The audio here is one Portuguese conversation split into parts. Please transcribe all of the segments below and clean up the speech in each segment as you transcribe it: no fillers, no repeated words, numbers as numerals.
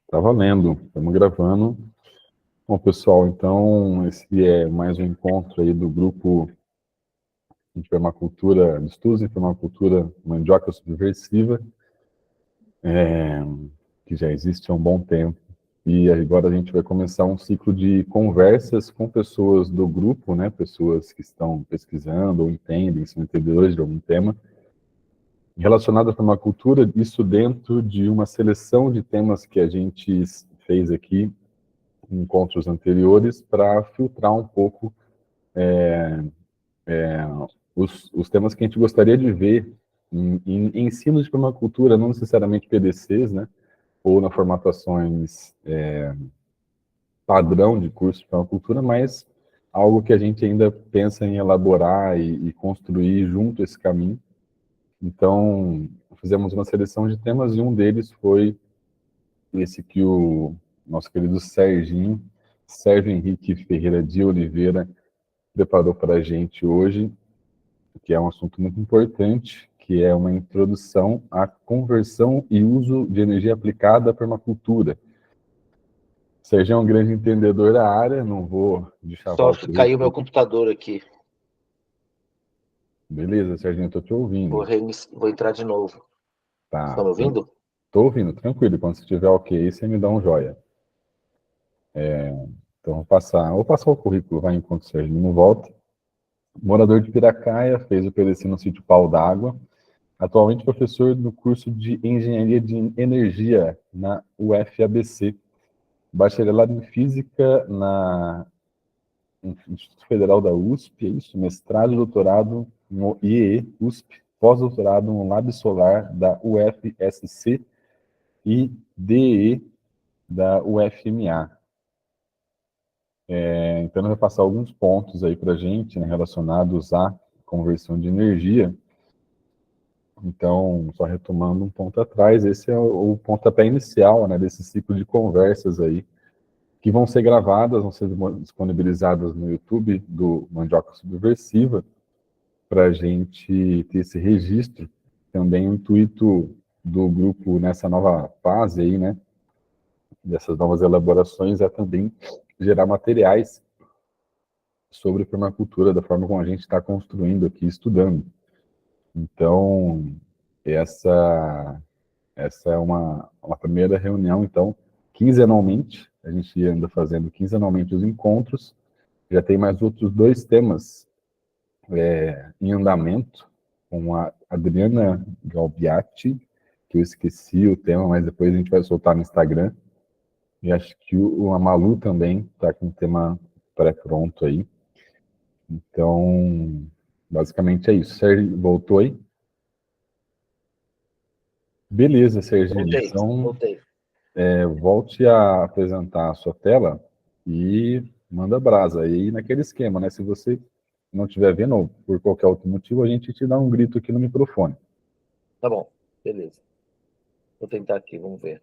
Tá valendo, estamos gravando. Bom, pessoal, então esse é mais um encontro aí do grupo de permacultura, de estudos em permacultura mandioca subversiva, que já existe há um bom tempo. E agora a gente vai começar um ciclo de conversas com pessoas do grupo, né, pessoas que estão pesquisando ou entendem, são entendedores de algum tema, relacionado à permacultura, isso dentro de uma seleção de temas que a gente fez aqui em encontros anteriores para filtrar um pouco os temas que a gente gostaria de ver em ensino de permacultura, não necessariamente PDCs, né, ou na formatações padrão de curso de permacultura, mas algo que a gente ainda pensa em elaborar e construir junto esse caminho. Então, fizemos uma seleção de temas e um deles foi esse que o nosso querido Sérgio Henrique Ferreira de Oliveira, preparou para a gente hoje, que é um assunto muito importante, que é uma introdução à conversão e uso de energia aplicada à permacultura. Sérgio é um grande entendedor da área, não vou deschavar Só o caiu currículo. meu computador aqui. Beleza, Sérgio, estou te ouvindo. Vou entrar de novo. Tá, Estão me ouvindo? estou ouvindo, tranquilo. Quando você estiver ok, você me dá um joia. Então, vou passar o currículo, vai, enquanto o Sérgio não volta. Morador de Piracaia, fez o PDC no sítio Pau d'Água. Atualmente professor do curso de Engenharia de Energia na UFABC. Bacharelado em Física no Instituto Federal da USP, é isso, mestrado e doutorado no IEE USP, pós-doutorado no Lab Solar da UFSC e DE da UFMA. Então, ele vai passar alguns pontos aí para a gente, né, relacionados à conversão de energia. Então, só retomando um ponto atrás, esse é o pontapé inicial, né, desse ciclo de conversas aí, que vão ser gravadas, vão ser disponibilizadas no YouTube do Mandioca Subversiva, para a gente ter esse registro. Também o intuito do grupo nessa nova fase aí, né, dessas novas elaborações, é também gerar materiais sobre permacultura, da forma como a gente está construindo aqui, estudando. Então, essa é uma primeira reunião, então, quinzenalmente, a gente anda fazendo quinzenalmente os encontros, já tem mais outros dois temas em andamento, com a Adriana Galbiati, que eu esqueci o tema, mas depois a gente vai soltar no Instagram, e acho que a Malu também está com o tema pré-pronto aí. Então, basicamente é isso. Sérgio, voltou aí? Beleza, Sérgio. Então, Voltei. volte a apresentar a sua tela e manda brasa. E aí, naquele esquema, né? Se você não estiver vendo, ou por qualquer outro motivo, a gente te dá um grito aqui no microfone. Tá bom, beleza. Vou tentar aqui, vamos ver.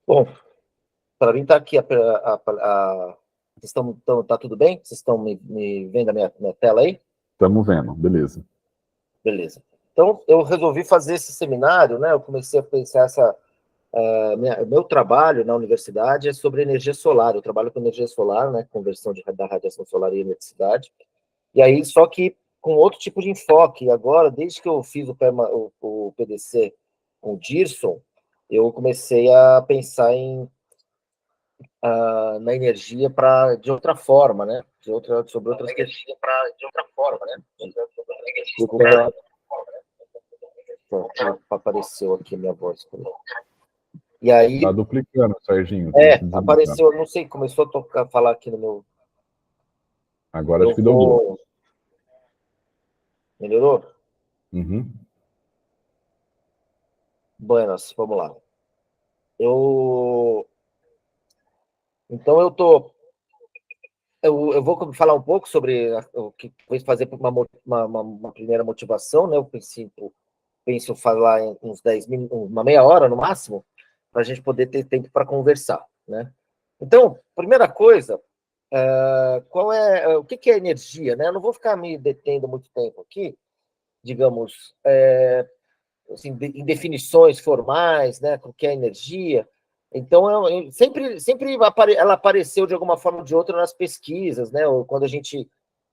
Bom, para mim tá aqui vocês tá tudo bem? Vocês estão me vendo a minha tela aí? Estamos vendo, beleza. Beleza. Então, eu resolvi fazer esse seminário, né? Eu comecei a pensar meu trabalho na universidade é sobre energia solar. Eu trabalho com energia solar, né? Conversão da radiação solar em eletricidade. E aí, só que com outro tipo de enfoque. Agora, desde que eu fiz o PDC com o Dirson, eu comecei a pensar na energia de outra forma, né? Sobre outras questões. De outra forma, né? Desculpa, apareceu aqui minha voz. E aí... Tá duplicando, Serginho. apareceu, não sei, começou a falar aqui no meu... Agora acho que deu bom. Melhorou? Uhum. Buenas, vamos lá. Então, eu vou falar um pouco sobre o que foi fazer uma primeira motivação, né? Eu penso falar em uns 10 minutos, uma meia hora no máximo, para a gente poder ter tempo para conversar, né? Então, primeira coisa, o que é energia, né? Eu não vou ficar me detendo muito tempo aqui, digamos, assim, em definições formais, né, o que é energia. Então, sempre ela apareceu de alguma forma ou de outra nas pesquisas, né, ou quando a gente,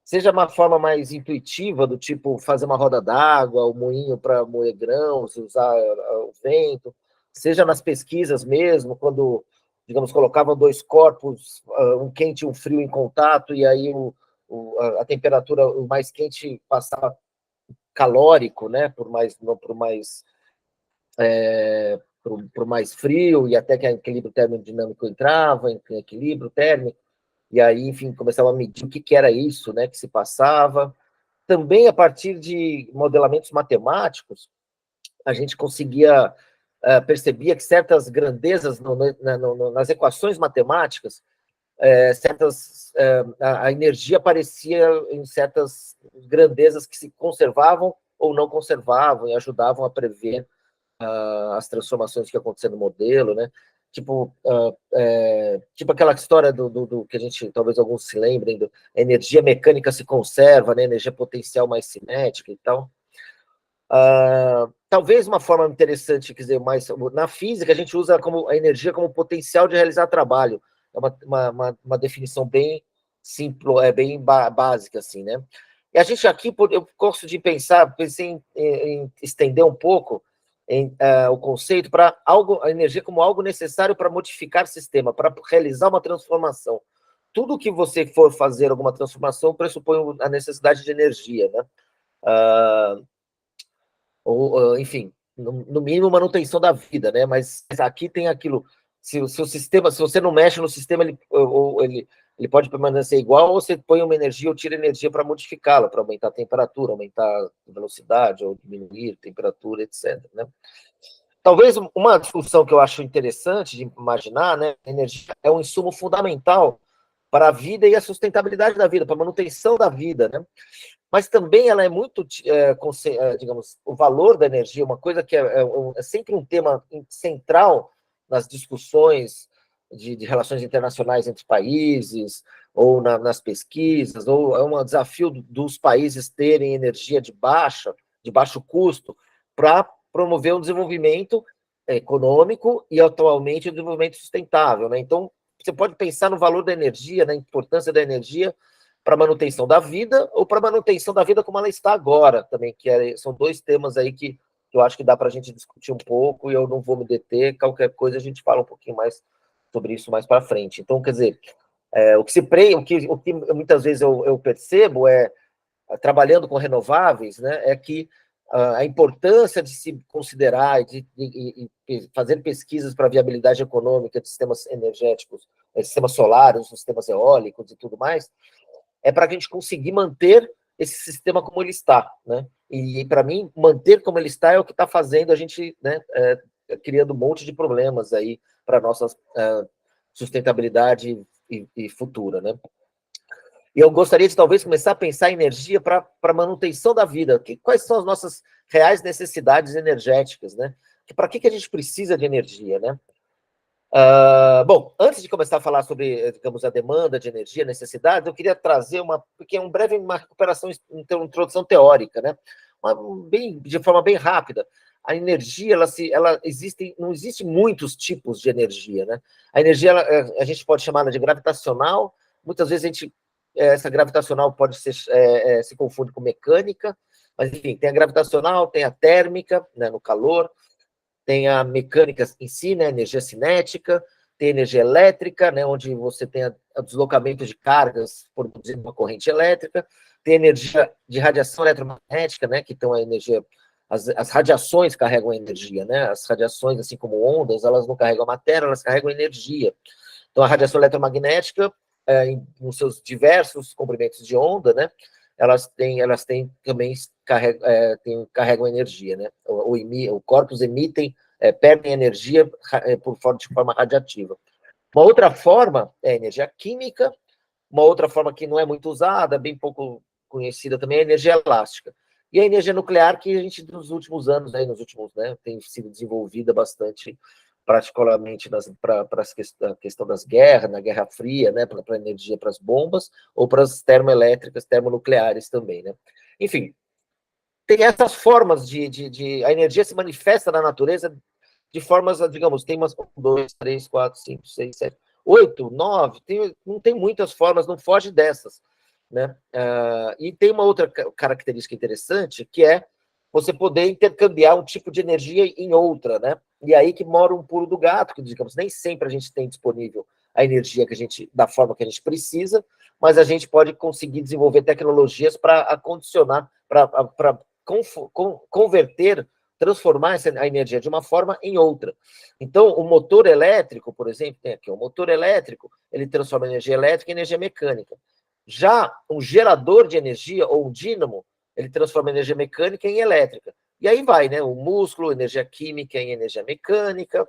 seja uma forma mais intuitiva, do tipo fazer uma roda d'água, o moinho para moer grãos, usar o vento, seja nas pesquisas mesmo, quando, digamos, colocavam dois corpos, um quente e um frio em contato, e aí a temperatura, o mais quente passava calórico, né, por mais frio, e até que o equilíbrio termodinâmico entrava em equilíbrio térmico, e aí, enfim, começava a medir o que era isso, né, que se passava. Também, a partir de modelamentos matemáticos, a gente conseguia, percebia que certas grandezas nas equações matemáticas, a energia aparecia em certas grandezas que se conservavam ou não conservavam e ajudavam a prever as transformações que aconteciam no modelo, né? Tipo aquela história do que a gente, talvez alguns se lembrem, a energia mecânica se conserva, né? Energia potencial mais cinética e tal. Talvez uma forma interessante, quer dizer, mais na física, a gente usa a energia como potencial de realizar trabalho. É uma definição bem simples, bem básica, assim, né? E a gente aqui, eu gosto de pensei em estender um pouco o conceito para a energia como algo necessário para modificar o sistema, para realizar uma transformação. Tudo que você for fazer alguma transformação pressupõe a necessidade de energia, né? Ou, enfim, no mínimo manutenção da vida, né? Mas aqui tem aquilo, se o sistema, se você não mexe no sistema, ele pode permanecer igual, ou você põe uma energia ou tira energia para modificá-la, para aumentar a temperatura, aumentar a velocidade, ou diminuir a temperatura, etc. Né? Talvez uma discussão que eu acho interessante de imaginar, né? A energia é um insumo fundamental para a vida e a sustentabilidade da vida, para a manutenção da vida, né? Mas também ela é muito, digamos, o valor da energia, uma coisa que é sempre um tema central nas discussões de relações internacionais entre países, ou nas pesquisas, ou é um desafio dos países terem energia de baixo custo, para promover um desenvolvimento econômico e, atualmente, o desenvolvimento sustentável, né? Então, você pode pensar no valor da energia, na importância da energia para manutenção da vida ou para manutenção da vida como ela está agora também, são dois temas aí que eu acho que dá para a gente discutir um pouco, e eu não vou me deter, qualquer coisa a gente fala um pouquinho mais sobre isso mais para frente. Então, quer dizer, o que muitas vezes eu percebo trabalhando com renováveis, né, é que a importância de se considerar e fazer pesquisas para a viabilidade econômica de sistemas energéticos, sistemas solares, sistemas eólicos e tudo mais, é para a gente conseguir manter esse sistema como ele está, né? E para mim, manter como ele está é o que está fazendo a gente, né, criando um monte de problemas aí para a nossa sustentabilidade e futura, né? E eu gostaria de, talvez, começar a pensar em energia para manutenção da vida. Quais são as nossas reais necessidades energéticas, né? Para que a gente precisa de energia, né? Bom, antes de começar a falar sobre, digamos, a demanda de energia, necessidade, eu queria trazer uma recuperação, uma introdução teórica, né? De forma bem rápida. A energia, não existe muitos tipos de energia, né? A energia, a gente pode chamá-la de gravitacional. Muitas vezes essa gravitacional pode se confunde com mecânica, mas enfim, tem a gravitacional, tem a térmica, né, no calor, tem a mecânica em si, né, energia cinética, tem energia elétrica, né, onde você tem o deslocamento de cargas produzindo uma corrente elétrica, tem energia de radiação eletromagnética, né, que então a energia, as radiações carregam energia, né, as radiações, assim como ondas, elas não carregam matéria, elas carregam energia. Então, a radiação eletromagnética, nos seus diversos comprimentos de onda, né, elas têm também carregam energia, né? O corpos perdem energia de forma radiativa. Uma outra forma é a energia química, uma outra forma que não é muito usada, bem pouco conhecida também, é a energia elástica. E a energia nuclear, que a gente, nos últimos anos, né, tem sido desenvolvida bastante, particularmente para a questão das guerras, na Guerra Fria, né, para a energia para as bombas, ou para as termoelétricas, termonucleares também, né? Enfim, tem essas formas a energia se manifesta na natureza de formas, digamos, tem umas 1, 2, 3, 4, 5, 6, 7, 8, 9, não tem muitas formas, não foge dessas, né? E tem uma outra característica interessante, que é você poder intercambiar um tipo de energia em outra, né? E aí que mora um pulo do gato, que, digamos, nem sempre a gente tem disponível a energia da forma que a gente precisa, mas a gente pode conseguir desenvolver tecnologias para acondicionar, para converter, transformar a energia de uma forma em outra. Então, o motor elétrico, por exemplo, tem aqui, o motor elétrico, ele transforma energia elétrica em energia mecânica. Já um gerador de energia, ou um dínamo, ele transforma energia mecânica em elétrica. E aí vai, né? O músculo, energia química em energia mecânica,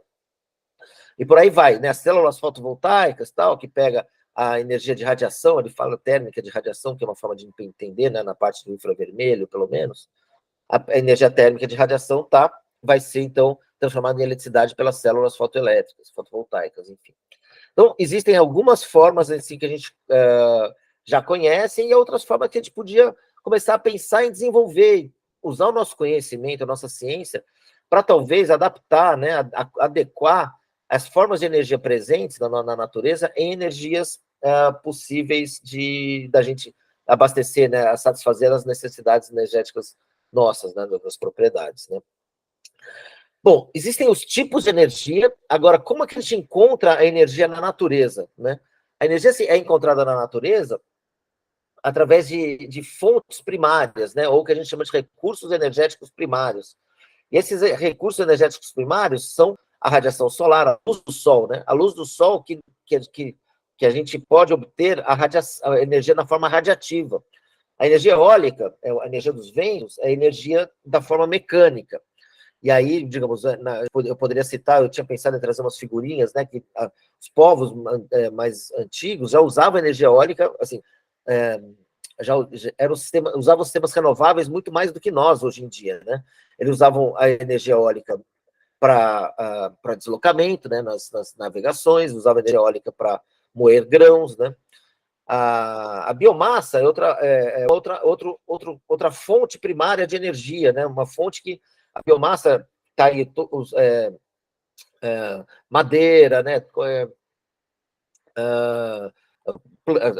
e por aí vai, né? As células fotovoltaicas, tal, que pega a energia de radiação, ele fala térmica de radiação, que é uma forma de entender, né? Na parte do infravermelho, pelo menos. A energia térmica de radiação vai ser, então, transformada em eletricidade pelas células fotoelétricas, fotovoltaicas, enfim. Então, existem algumas formas assim que a gente já conhece e outras formas que a gente podia começar a pensar em desenvolver, usar o nosso conhecimento, a nossa ciência, para talvez adaptar, né, adequar as formas de energia presentes na natureza em energias possíveis da gente abastecer, né, satisfazer as necessidades energéticas nossas, né, das propriedades, né? Bom, existem os tipos de energia. Agora, como é que a gente encontra a energia na natureza, né? A energia é encontrada na natureza através de fontes primárias, né? Ou que a gente chama de recursos energéticos primários. E esses recursos energéticos primários são a radiação solar, a luz do sol, né? A luz do sol que a gente pode obter a energia na forma radiativa. A energia eólica, a energia dos ventos, é a energia da forma mecânica. E aí, digamos, eu poderia citar, eu tinha pensado em trazer umas figurinhas, né, que os povos mais antigos já usavam energia eólica, assim, usavam sistemas renováveis muito mais do que nós hoje em dia, né? Eles usavam a energia eólica para deslocamento, né, nas navegações, usavam a energia eólica para moer grãos, né? A biomassa é outra fonte primária de energia, né? Uma fonte que a biomassa está aí, madeira, né?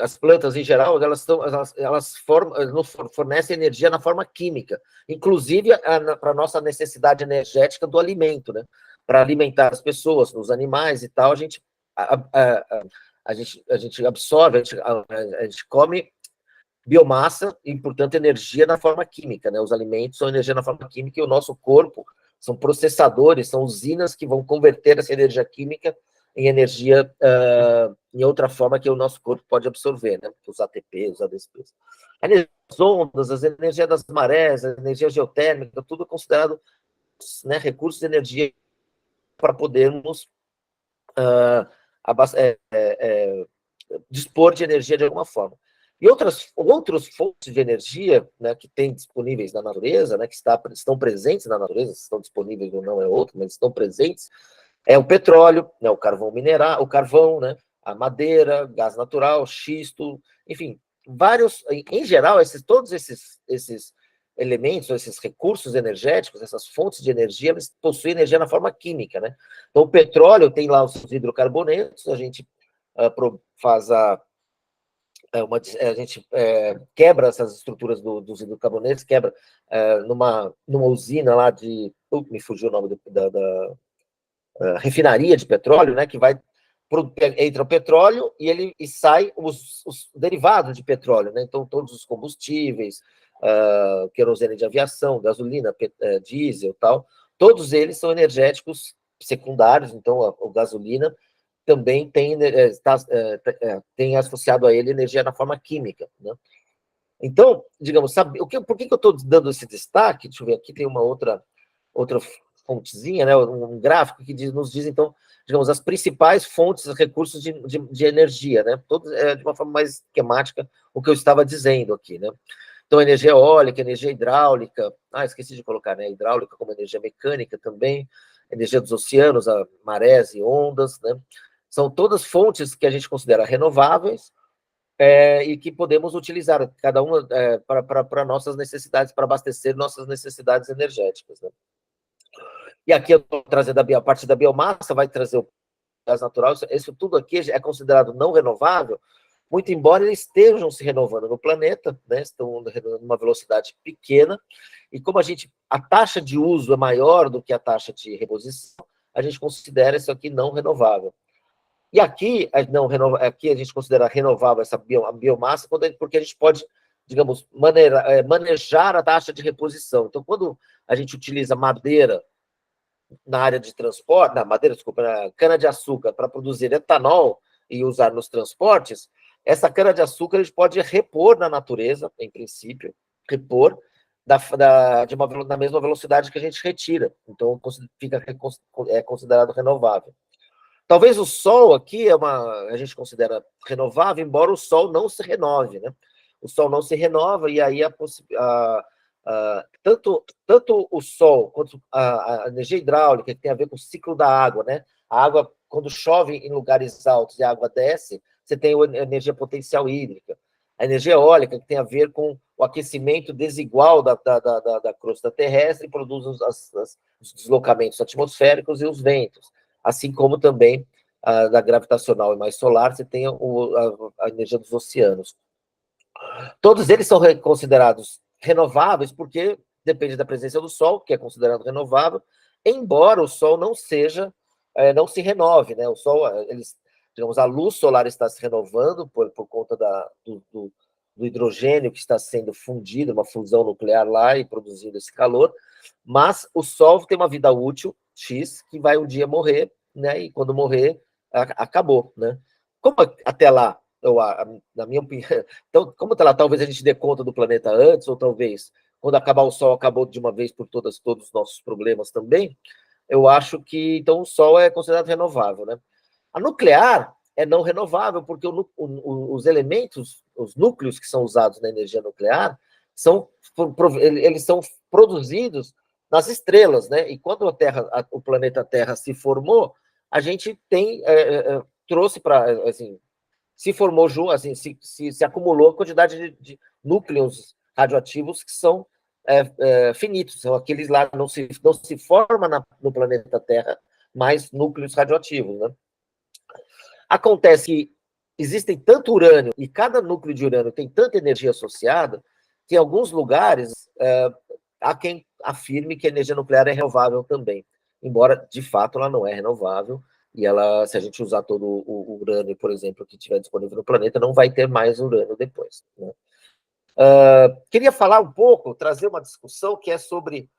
As plantas em geral, elas fornecem energia na forma química, inclusive para a nossa necessidade energética do alimento, né? Para alimentar as pessoas, os animais e tal, a gente absorve, a gente come biomassa e, portanto, energia na forma química, né? Os alimentos são energia na forma química e o nosso corpo são processadores, são usinas que vão converter essa energia química em energia em outra forma que o nosso corpo pode absorver, né? Os ATP, os ADPs. As ondas, as energias das marés, a energia geotérmica, tudo é considerado, né, recursos de energia para podermos dispor de energia de alguma forma. E outras fontes de energia, né, que tem disponíveis na natureza, né, que estão presentes na natureza, se estão disponíveis ou não é outro, mas estão presentes, é o petróleo, né, o carvão mineral, o carvão, né, a madeira, gás natural, xisto, enfim, vários, em geral, todos esses elementos, esses recursos energéticos, essas fontes de energia, eles possuem energia na forma química, né? Então, o petróleo tem lá os hidrocarbonetos, a gente faz a gente quebra essas estruturas dos hidrocarbonetos, quebra numa usina lá me fugiu o nome da refinaria de petróleo, né, que entra o petróleo e sai os derivados de petróleo, né? Então, todos os combustíveis, querosene de aviação, gasolina, diesel, tal, todos eles são energéticos secundários, então a gasolina também tem associado a ele energia na forma química, né? Então, digamos, por que eu estou dando esse destaque? Deixa eu ver, aqui tem uma outra fontezinha, né, um gráfico que nos diz, então, digamos, as principais fontes, recursos de energia, né? Todos, de uma forma mais esquemática, o que eu estava dizendo aqui, né? Então, energia eólica, energia hidráulica, esqueci de colocar, né? Hidráulica como energia mecânica também, energia dos oceanos, marés e ondas, né? São todas fontes que a gente considera renováveis, e que podemos utilizar, cada uma para nossas necessidades, para abastecer nossas necessidades energéticas, né? E aqui eu vou trazer a parte da biomassa, vai trazer o gás natural, isso tudo aqui é considerado não renovável, muito embora eles estejam se renovando no planeta, né? Estão numa velocidade pequena, e como a taxa de uso é maior do que a taxa de reposição, a gente considera isso aqui não renovável. E aqui, aqui a gente considera renovável a biomassa, porque a gente pode, digamos, manejar a taxa de reposição. Então, quando a gente utiliza madeira na área de transporte, cana-de-açúcar para produzir etanol e usar nos transportes, essa cana-de-açúcar a gente pode repor na natureza, em princípio, repor da mesma velocidade que a gente retira. Então, é considerado renovável. Talvez o sol aqui a gente considera renovável, embora o sol não se renove, né? O sol não se renova, e aí tanto o sol quanto a energia hidráulica, que tem a ver com o ciclo da água, né? A água, quando chove em lugares altos e a água desce, você tem a energia potencial hídrica. A energia eólica, que tem a ver com o aquecimento desigual da crosta terrestre, produz os deslocamentos atmosféricos e os ventos. Assim como também da gravitacional e mais solar, você tem a energia dos oceanos. Todos eles são considerados renováveis porque depende da presença do Sol, que é considerado renovável, embora o Sol não se renove, né? O Sol, digamos, a luz solar está se renovando por conta do hidrogênio que está sendo fundido, uma fusão nuclear lá e produzindo esse calor, mas o Sol tem uma vida útil, X, que vai um dia morrer, né? E quando morrer, acabou, né? Como até lá, na minha opinião, então, como até lá, talvez a gente dê conta do planeta antes, ou talvez, quando acabar o Sol, acabou de uma vez por todos os nossos problemas também, eu acho que, então, o Sol é considerado renovável, né? A nuclear é não renovável, porque os elementos, os núcleos que são usados na energia nuclear, eles são produzidos nas estrelas, né? E quando o planeta Terra se formou, a gente trouxe para, assim, se formou, assim, se acumulou a quantidade de núcleos radioativos que são finitos, são aqueles lá, não se forma no planeta Terra mais núcleos radioativos, né? Acontece que existem tanto urânio, e cada núcleo de urânio tem tanta energia associada, que em alguns lugares há quem afirme que a energia nuclear é renovável também, embora, de fato, ela não é renovável, e se a gente usar todo o urânio, por exemplo, que estiver disponível no planeta, não vai ter mais urânio depois, né? Queria falar um pouco, trazer uma discussão que é sobre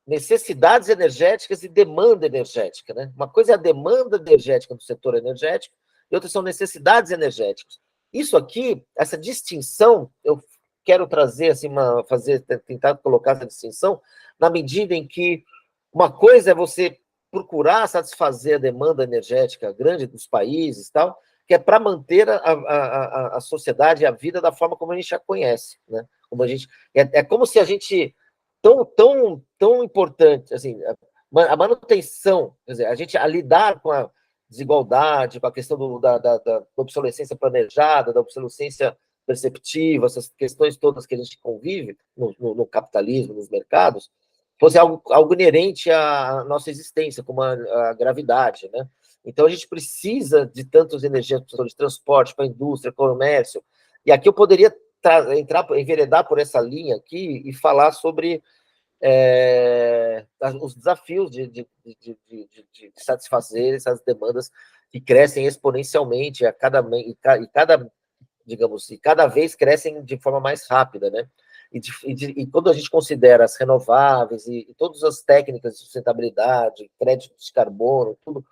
necessidades energéticas e demanda energética, né? Uma coisa é a demanda energética do setor energético, e outra são necessidades energéticas. Isso aqui, essa distinção, eu quero trazer, assim, tentar colocar essa distinção, na medida em que uma coisa é você procurar satisfazer a demanda energética grande dos países e tal, que é para manter a sociedade e a vida da forma como a gente já conhece, né? É como se a gente tão importante, assim, a manutenção, quer dizer, a lidar com a desigualdade, com a questão da obsolescência planejada, da obsolescência perceptiva, essas questões todas que a gente convive no capitalismo, nos mercados, fosse algo inerente à nossa existência, como a gravidade, né? Então, a gente precisa de tantas energias de transporte, para a indústria, comércio, e aqui eu poderia enveredar por essa linha aqui e falar sobre os desafios de satisfazer essas demandas que crescem exponencialmente digamos, e cada vez crescem de forma mais rápida, né? E quando a gente considera as renováveis e todas as técnicas de sustentabilidade, crédito de carbono, tudo,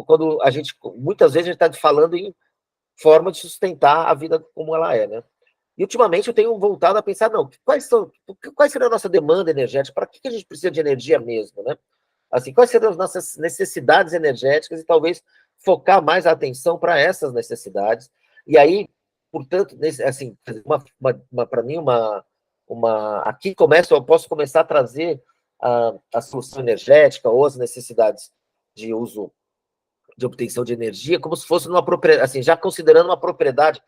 quando muitas vezes a gente está falando em forma de sustentar a vida como ela é, né? E ultimamente eu tenho voltado a pensar, não, quais serão a nossa demanda energética? Para que a gente precisa de energia mesmo, né? Assim, quais serão as nossas necessidades energéticas e talvez focar mais a atenção para essas necessidades. E aí, portanto, assim, para mim, aqui eu posso começar a trazer a solução energética ou as necessidades de uso de obtenção de energia como se fosse já considerando uma propriedade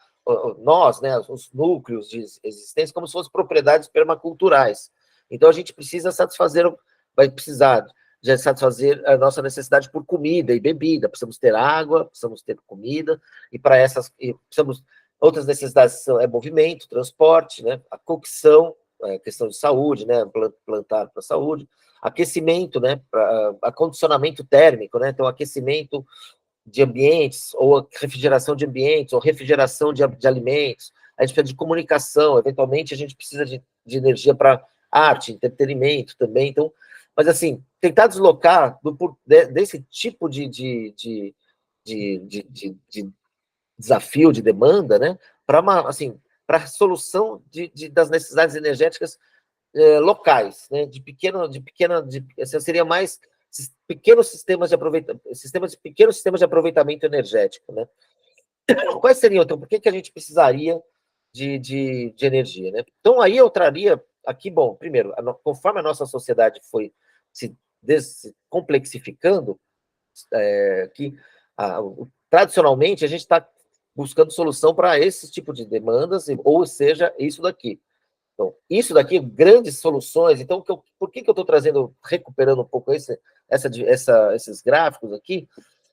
nós, né, os núcleos de existência, como se fossem propriedades permaculturais. Então, a gente precisa satisfazer, vai precisar de satisfazer a nossa necessidade por comida e bebida, precisamos ter água, precisamos ter comida, e para essas, precisamos, outras necessidades são movimento, transporte, né, a cocção, questão de saúde, né, plantar para a saúde, aquecimento, né, acondicionamento térmico, né, então aquecimento de ambientes, ou refrigeração de ambientes, ou refrigeração de alimentos, a gente precisa de comunicação, eventualmente a gente precisa de energia para arte, entretenimento também, então, mas assim, tentar deslocar desse tipo de desafio, de demanda, né, para assim, para solução das necessidades energéticas locais, né, assim, seria mais pequenos sistemas de aproveitamento, pequenos sistemas de aproveitamento energético, né? Quais seriam, então, por que a gente precisaria de energia, né? Então, aí eu traria aqui, bom, primeiro, conforme a nossa sociedade foi se complexificando, tradicionalmente a gente está buscando solução para esse tipo de demandas, ou seja, isso daqui. Então, isso daqui, grandes soluções. Então, por que eu estou recuperando um pouco esses gráficos aqui?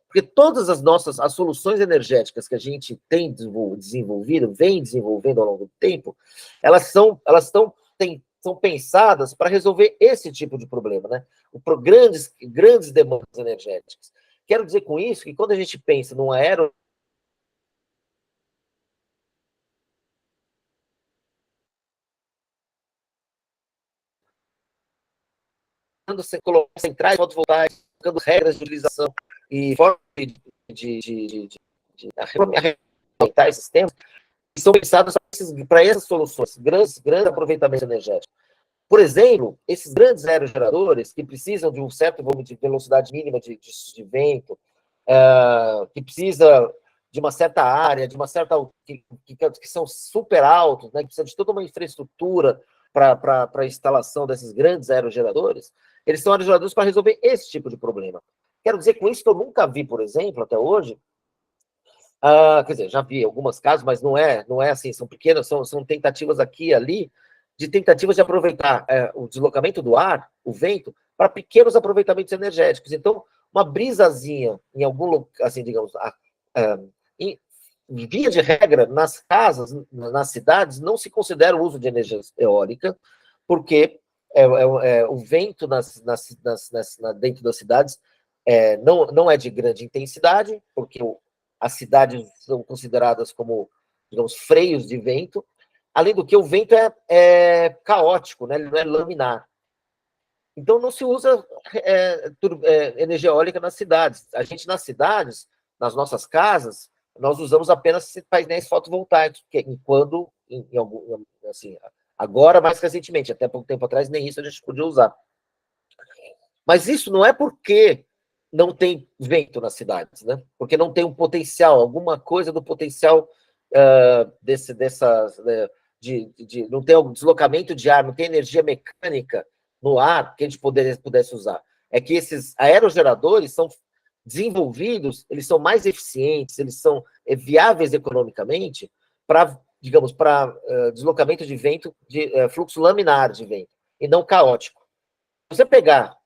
Porque todas as soluções energéticas que a gente tem desenvolvido, vem desenvolvendo ao longo do tempo, elas são pensadas para resolver esse tipo de problema, né? Grandes demandas energéticas. Quero dizer com isso que quando a gente pensa num você coloca centrais fotovoltaicas, colocando regras de utilização e formas de aproveitar esses temas, que são pensados para essas soluções, grandes aproveitamentos energéticos. Por exemplo, esses grandes aerogeradores, que precisam de um certo volume de velocidade mínima de vento, que precisa de uma certa área, de uma certa que são super altos, né, que precisa de toda uma infraestrutura para a instalação desses grandes aerogeradores, eles são aerogeradores para resolver esse tipo de problema. Quero dizer com isso que eu nunca vi, por exemplo, até hoje, quer dizer, já vi algumas casos, mas não é assim, são pequenas, são tentativas aqui e ali, de tentativas de aproveitar o deslocamento do ar, o vento, para pequenos aproveitamentos energéticos. Então, uma brisazinha em algum lugar, assim, digamos, em via de regra, nas casas, nas cidades, não se considera o uso de energia eólica, porque o vento dentro das cidades não é de grande intensidade, porque as cidades são consideradas como, digamos, freios de vento, além do que o vento é caótico, né? Ele não é laminar. Então, não se usa energia eólica nas cidades. A gente, nas cidades, nas nossas casas, nós usamos apenas painéis fotovoltaicos, assim, agora, mais recentemente, até pouco tempo atrás, nem isso a gente podia usar. Mas isso não é porque não tem vento nas cidades, né? Porque não tem um potencial, alguma coisa do potencial não tem um deslocamento de ar, não tem energia mecânica no ar que a gente pudesse usar. É que esses aerogeradores são desenvolvidos, eles são mais eficientes, eles são viáveis economicamente para, digamos, para deslocamento de vento, de fluxo laminar de vento, e não caótico. Se você pegar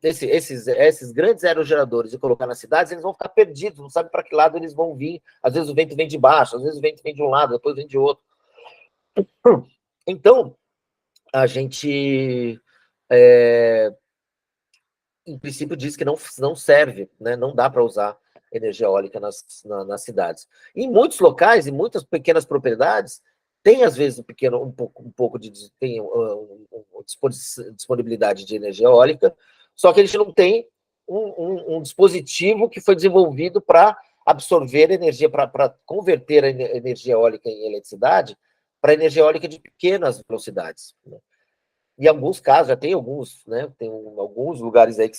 esses grandes aerogeradores e colocar nas cidades, eles vão ficar perdidos, não sabe para que lado eles vão vir. Às vezes o vento vem de baixo, às vezes o vento vem de um lado, depois vem de outro. Então, a gente, em princípio, diz que não serve, né? Não dá para usar energia eólica nas cidades. Em muitos locais, em muitas pequenas propriedades, tem, às vezes, um pouco de disponibilidade de energia eólica, só que a gente não tem um dispositivo que foi desenvolvido para absorver energia, para converter a energia eólica em eletricidade para energia eólica de pequenas velocidades. Né? Em alguns casos, já tem alguns, né? Tem alguns lugares aí que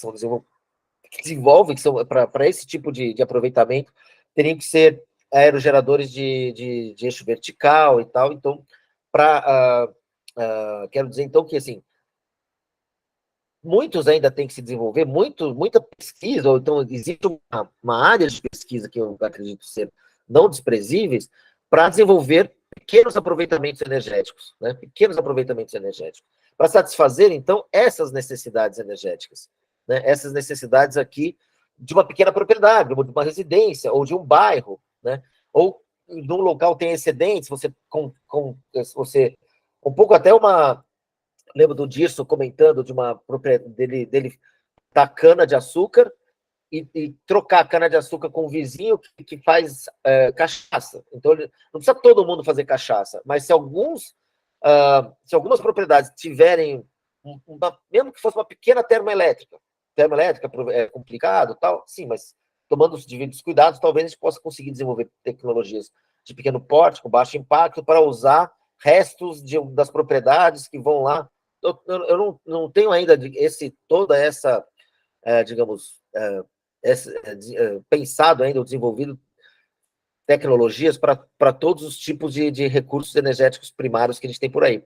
desenvolvem, que são para esse tipo de aproveitamento, teriam que ser aerogeradores de eixo vertical e tal. Então, quero dizer, então, que assim, muitos ainda têm que se desenvolver, muita pesquisa, ou então existe uma área de pesquisa que eu acredito ser não desprezíveis, para desenvolver pequenos aproveitamentos energéticos, né? Pequenos aproveitamentos energéticos, para satisfazer, então, essas necessidades energéticas, né? Essas necessidades aqui de uma pequena propriedade, de uma residência, ou de um bairro, né? Ou num local tem excedentes, você um pouco até uma... Lembro do Dirson comentando de uma propriedade dele da cana-de-açúcar, e trocar a cana-de-açúcar com o vizinho que faz cachaça. Então, não precisa todo mundo fazer cachaça, mas se algumas propriedades tiverem, mesmo que fosse uma pequena termoelétrica é complicado, tal, sim, mas tomando os devidos cuidados, talvez a gente possa conseguir desenvolver tecnologias de pequeno porte, com baixo impacto, para usar restos das propriedades que vão lá. Eu não tenho ainda toda essa, digamos, pensado ainda, ou desenvolvido tecnologias para todos os tipos de recursos energéticos primários que a gente tem por aí.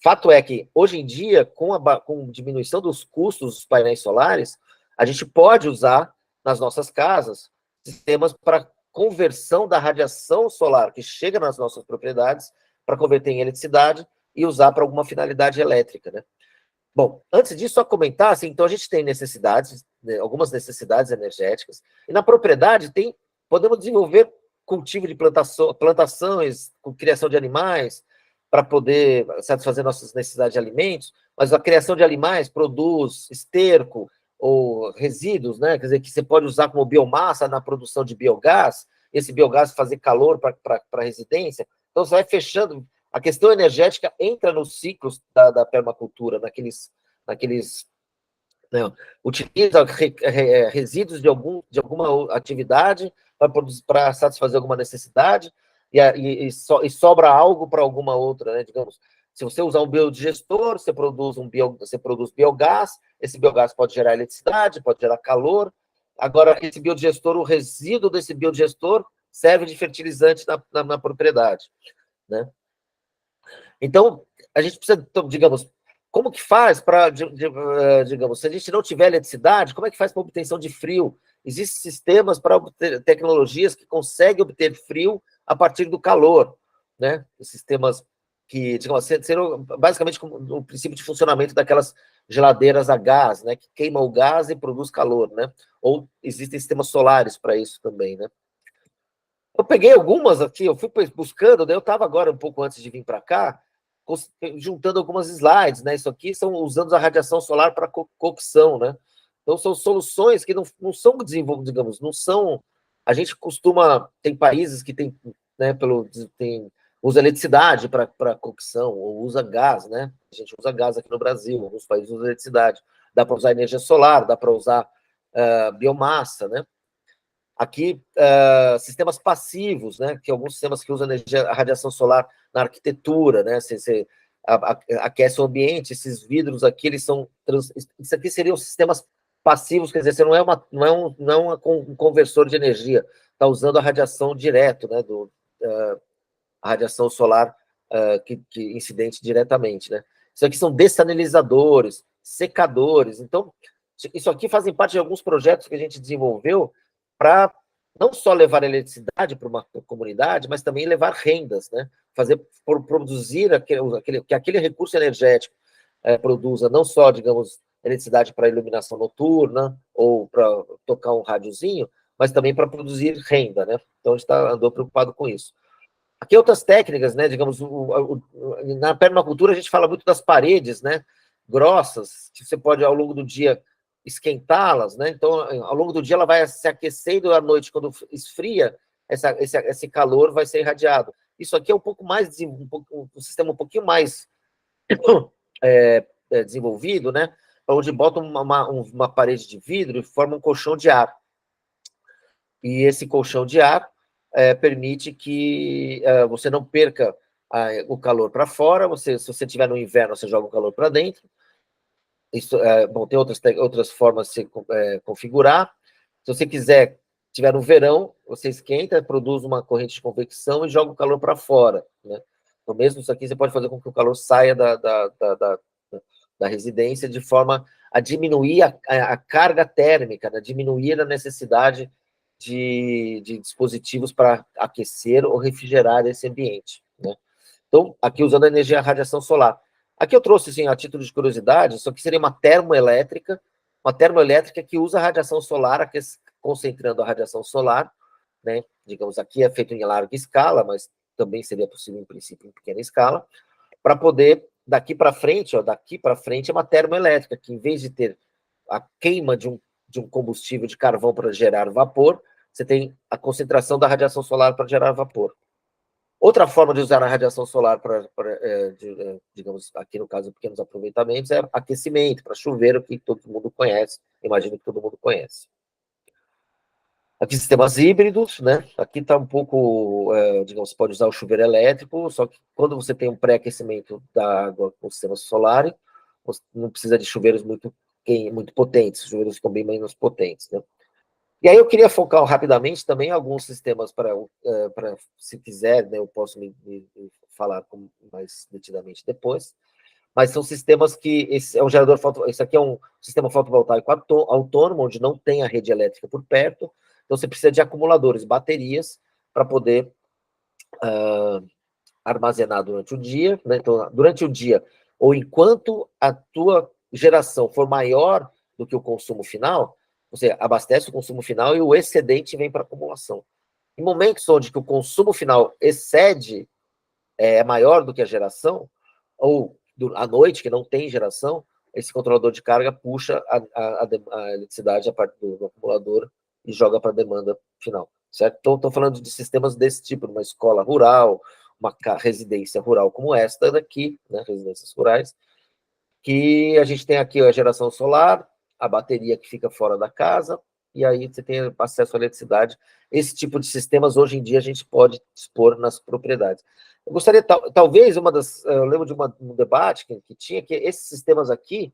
Fato é que, hoje em dia, com diminuição dos custos dos painéis solares, a gente pode usar nas nossas casas sistemas para conversão da radiação solar que chega nas nossas propriedades, para converter em eletricidade e usar para alguma finalidade elétrica, né? Bom, antes disso, só comentar, assim, então a gente tem necessidades, né, algumas necessidades energéticas, e na propriedade podemos desenvolver cultivo de plantações, com criação de animais, para poder satisfazer nossas necessidades de alimentos, mas a criação de animais produz esterco ou resíduos, né? Quer dizer, que você pode usar como biomassa na produção de biogás, esse biogás fazer calor para a residência, então você vai fechando. A questão energética entra nos ciclos da permacultura, naqueles né, utiliza resíduos de alguma atividade para satisfazer alguma necessidade e sobra algo para alguma outra, né? Digamos, se você usar um biodigestor, você produz biogás, esse biogás pode gerar eletricidade, pode gerar calor. Agora, esse biodigestor, o resíduo desse biodigestor serve de fertilizante na propriedade, né? Então, a gente precisa, digamos, como que faz para, digamos, se a gente não tiver eletricidade, como é que faz para obtenção de frio? Existem sistemas para obter tecnologias que conseguem obter frio a partir do calor, né? Sistemas que, digamos, serão basicamente o princípio de funcionamento daquelas geladeiras a gás, né? Que queima o gás e produz calor, né? Ou existem sistemas solares para isso também, né? Eu peguei algumas aqui, eu fui buscando, daí eu estava agora, um pouco antes de vir para cá, juntando algumas slides, né? Isso aqui são usando a radiação solar para cocção, né? Então, são soluções que não são desenvolvidas, digamos, não são... A gente costuma... Tem países que tem, né, usa eletricidade para cocção, ou usa gás, né? A gente usa gás aqui no Brasil, alguns países usam eletricidade. Dá para usar energia solar, dá para usar biomassa, né? Aqui, sistemas passivos, né? Que alguns sistemas que usam a radiação solar na arquitetura, né? Você aquece o ambiente, esses vidros aqui, eles são... Isso aqui seriam sistemas passivos, quer dizer, você não é um conversor de energia, está usando a radiação direto, né? A radiação solar que incidente diretamente, né? Isso aqui são dessanelizadores, secadores. Então, isso aqui fazem parte de alguns projetos que a gente desenvolveu para não só levar eletricidade para uma comunidade, mas também levar rendas, né? Produzir que aquele recurso energético produza não só, digamos, eletricidade para iluminação noturna ou para tocar um rádiozinho, mas também para produzir renda, né? Então, a gente andou preocupado com isso. Aqui outras técnicas, né? Digamos, na permacultura a gente fala muito das paredes, né? Grossas, que você pode, ao longo do dia, esquentá-las, né? Então, ao longo do dia, ela vai se aquecendo, à noite, quando esfria, esse calor vai ser irradiado. Isso aqui é um pouco mais, um sistema um pouquinho mais desenvolvido, né? Onde bota uma parede de vidro e forma um colchão de ar. E esse colchão de ar permite que você não perca o calor para fora. Se você estiver no inverno, você joga o calor para dentro. Isso, bom, tem outras formas de se configurar. Se você tiver no verão, você esquenta, produz uma corrente de convecção e joga o calor para fora, né? Então, mesmo isso aqui, você pode fazer com que o calor saia da residência de forma a diminuir a carga térmica, né? Diminuir a necessidade de dispositivos para aquecer ou refrigerar esse ambiente, né? Então, aqui usando a energia radiação solar. Aqui eu trouxe, assim, a título de curiosidade, isso aqui seria uma termoelétrica que usa a radiação solar, concentrando a radiação solar, né? Digamos, aqui é feito em larga escala, mas também seria possível, em princípio, em pequena escala, para poder, daqui para frente é uma termoelétrica, que em vez de ter a queima de um combustível de carvão para gerar vapor, você tem a concentração da radiação solar para gerar vapor. Outra forma de usar a radiação solar digamos, aqui no caso, pequenos aproveitamentos, é aquecimento, para chuveiro, que todo mundo conhece, imagino que todo mundo conhece. Aqui sistemas híbridos, né? Aqui está um pouco, digamos, você pode usar o chuveiro elétrico, só que quando você tem um pré-aquecimento da água com o sistema solar, você não precisa de chuveiros muito potentes, os chuveiros ficam bem menos potentes, né? E aí eu queria focar rapidamente também alguns sistemas para se quiser, né, eu posso me falar mais detidamente depois, mas são sistemas que, esse é um gerador esse aqui é um sistema fotovoltaico autônomo, onde não tem a rede elétrica por perto, então você precisa de acumuladores, baterias, para poder armazenar durante o dia, né? Então, durante o dia, ou enquanto a tua geração for maior do que o consumo final, você abastece o consumo final e o excedente vem para acumulação. Em momentos onde que o consumo final excede, é maior do que a geração, ou à noite, que não tem geração, esse controlador de carga puxa a eletricidade a partir do acumulador e joga para a demanda final, certo? Então, estou falando de sistemas desse tipo, numa escola rural, uma residência rural como esta daqui, né, residências rurais, que a gente tem aqui a geração solar, a bateria que fica fora da casa, e aí você tem acesso à eletricidade. Esse tipo de sistemas, hoje em dia, a gente pode dispor nas propriedades. Eu gostaria, talvez, eu lembro de um debate que tinha, que esses sistemas aqui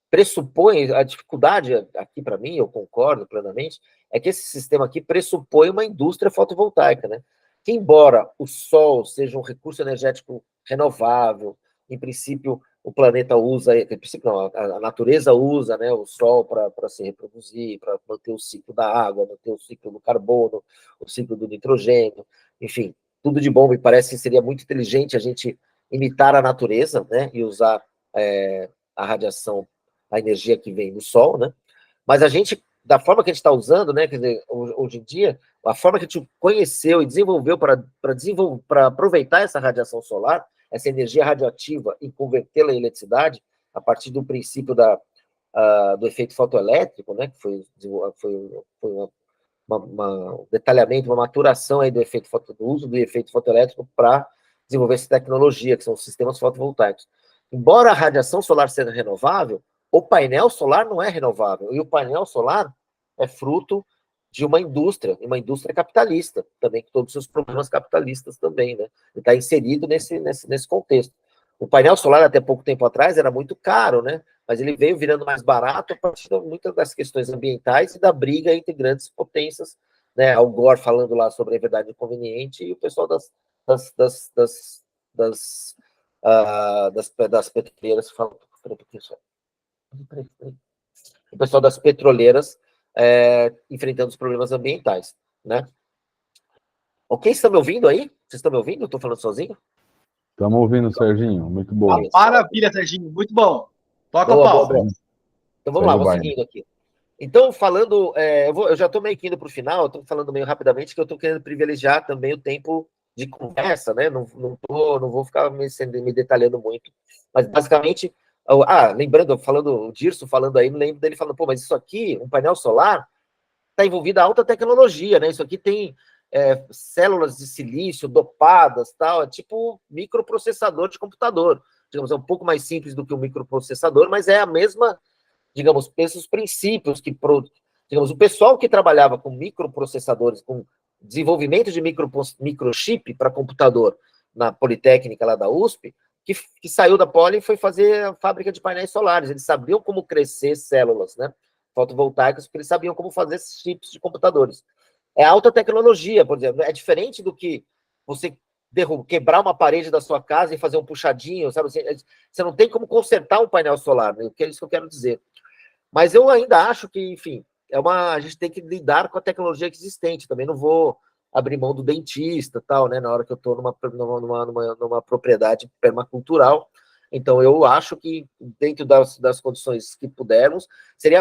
pressupõem, a dificuldade aqui para mim, eu concordo plenamente, é que esse sistema aqui pressupõe uma indústria fotovoltaica, né? Que embora o sol seja um recurso energético renovável, em princípio o planeta usa, em princípio não, a natureza usa, né, o sol para se reproduzir, para manter o ciclo da água, manter o ciclo do carbono, o ciclo do nitrogênio, enfim, tudo de bom. Me parece que seria muito inteligente a gente imitar a natureza, né, e usar a radiação, a energia que vem do sol, né? Mas a gente, da forma que a gente está usando, né, quer dizer, hoje em dia, a forma que a gente conheceu e desenvolveu para aproveitar essa radiação solar, essa energia radioativa, e convertê-la em eletricidade, a partir do princípio do efeito fotoelétrico, né, que foi um detalhamento, uma maturação aí do uso do efeito fotoelétrico para desenvolver essa tecnologia, que são os sistemas fotovoltaicos. Embora a radiação solar seja renovável, o painel solar não é renovável, e o painel solar é fruto de uma indústria capitalista, também com todos os seus problemas capitalistas também, né? Ele está inserido nesse contexto. O painel solar, até pouco tempo atrás, era muito caro, né? Mas ele veio virando mais barato a partir de muitas das questões ambientais e da briga entre grandes potências, né? Al Gore falando lá sobre a verdade inconveniente, e o pessoal das petroleiras falando. O pessoal das petroleiras enfrentando os problemas ambientais, né? Ok, estão me ouvindo aí? Vocês estão me ouvindo? Eu estou falando sozinho? Estamos ouvindo, Serginho. Muito bom. Maravilha, Serginho. Muito bom. Toca o pau. Então vamos lá, vou seguindo aqui. Então, falando, eu já estou meio que indo para o final, estou falando meio rapidamente, que eu estou querendo privilegiar também o tempo de conversa, né? Não vou ficar me detalhando muito, mas basicamente, lembrando, o Dirso falando aí, me lembro dele falando, pô, mas isso aqui, um painel solar, está envolvido a alta tecnologia, né? Isso aqui tem células de silício dopadas, tal, é tipo microprocessador de computador. Digamos, é um pouco mais simples do que um microprocessador, mas é a mesma, digamos, esses princípios que, digamos, o pessoal que trabalhava com microprocessadores, com desenvolvimento de microchip para computador na Politécnica lá da USP, que saiu da Poli e foi fazer a fábrica de painéis solares. Eles sabiam como crescer células, né, fotovoltaicas, porque eles sabiam como fazer esses chips de computadores. É alta tecnologia, por exemplo. É diferente do que você quebrar uma parede da sua casa e fazer um puxadinho, sabe? Você não tem como consertar um painel solar, né? É isso que eu quero dizer. Mas eu ainda acho que, enfim, a gente tem que lidar com a tecnologia existente. Também não vou abrir mão do dentista, tal, né? Na hora que eu estou numa propriedade permacultural. Então, eu acho que, dentro das condições que pudermos,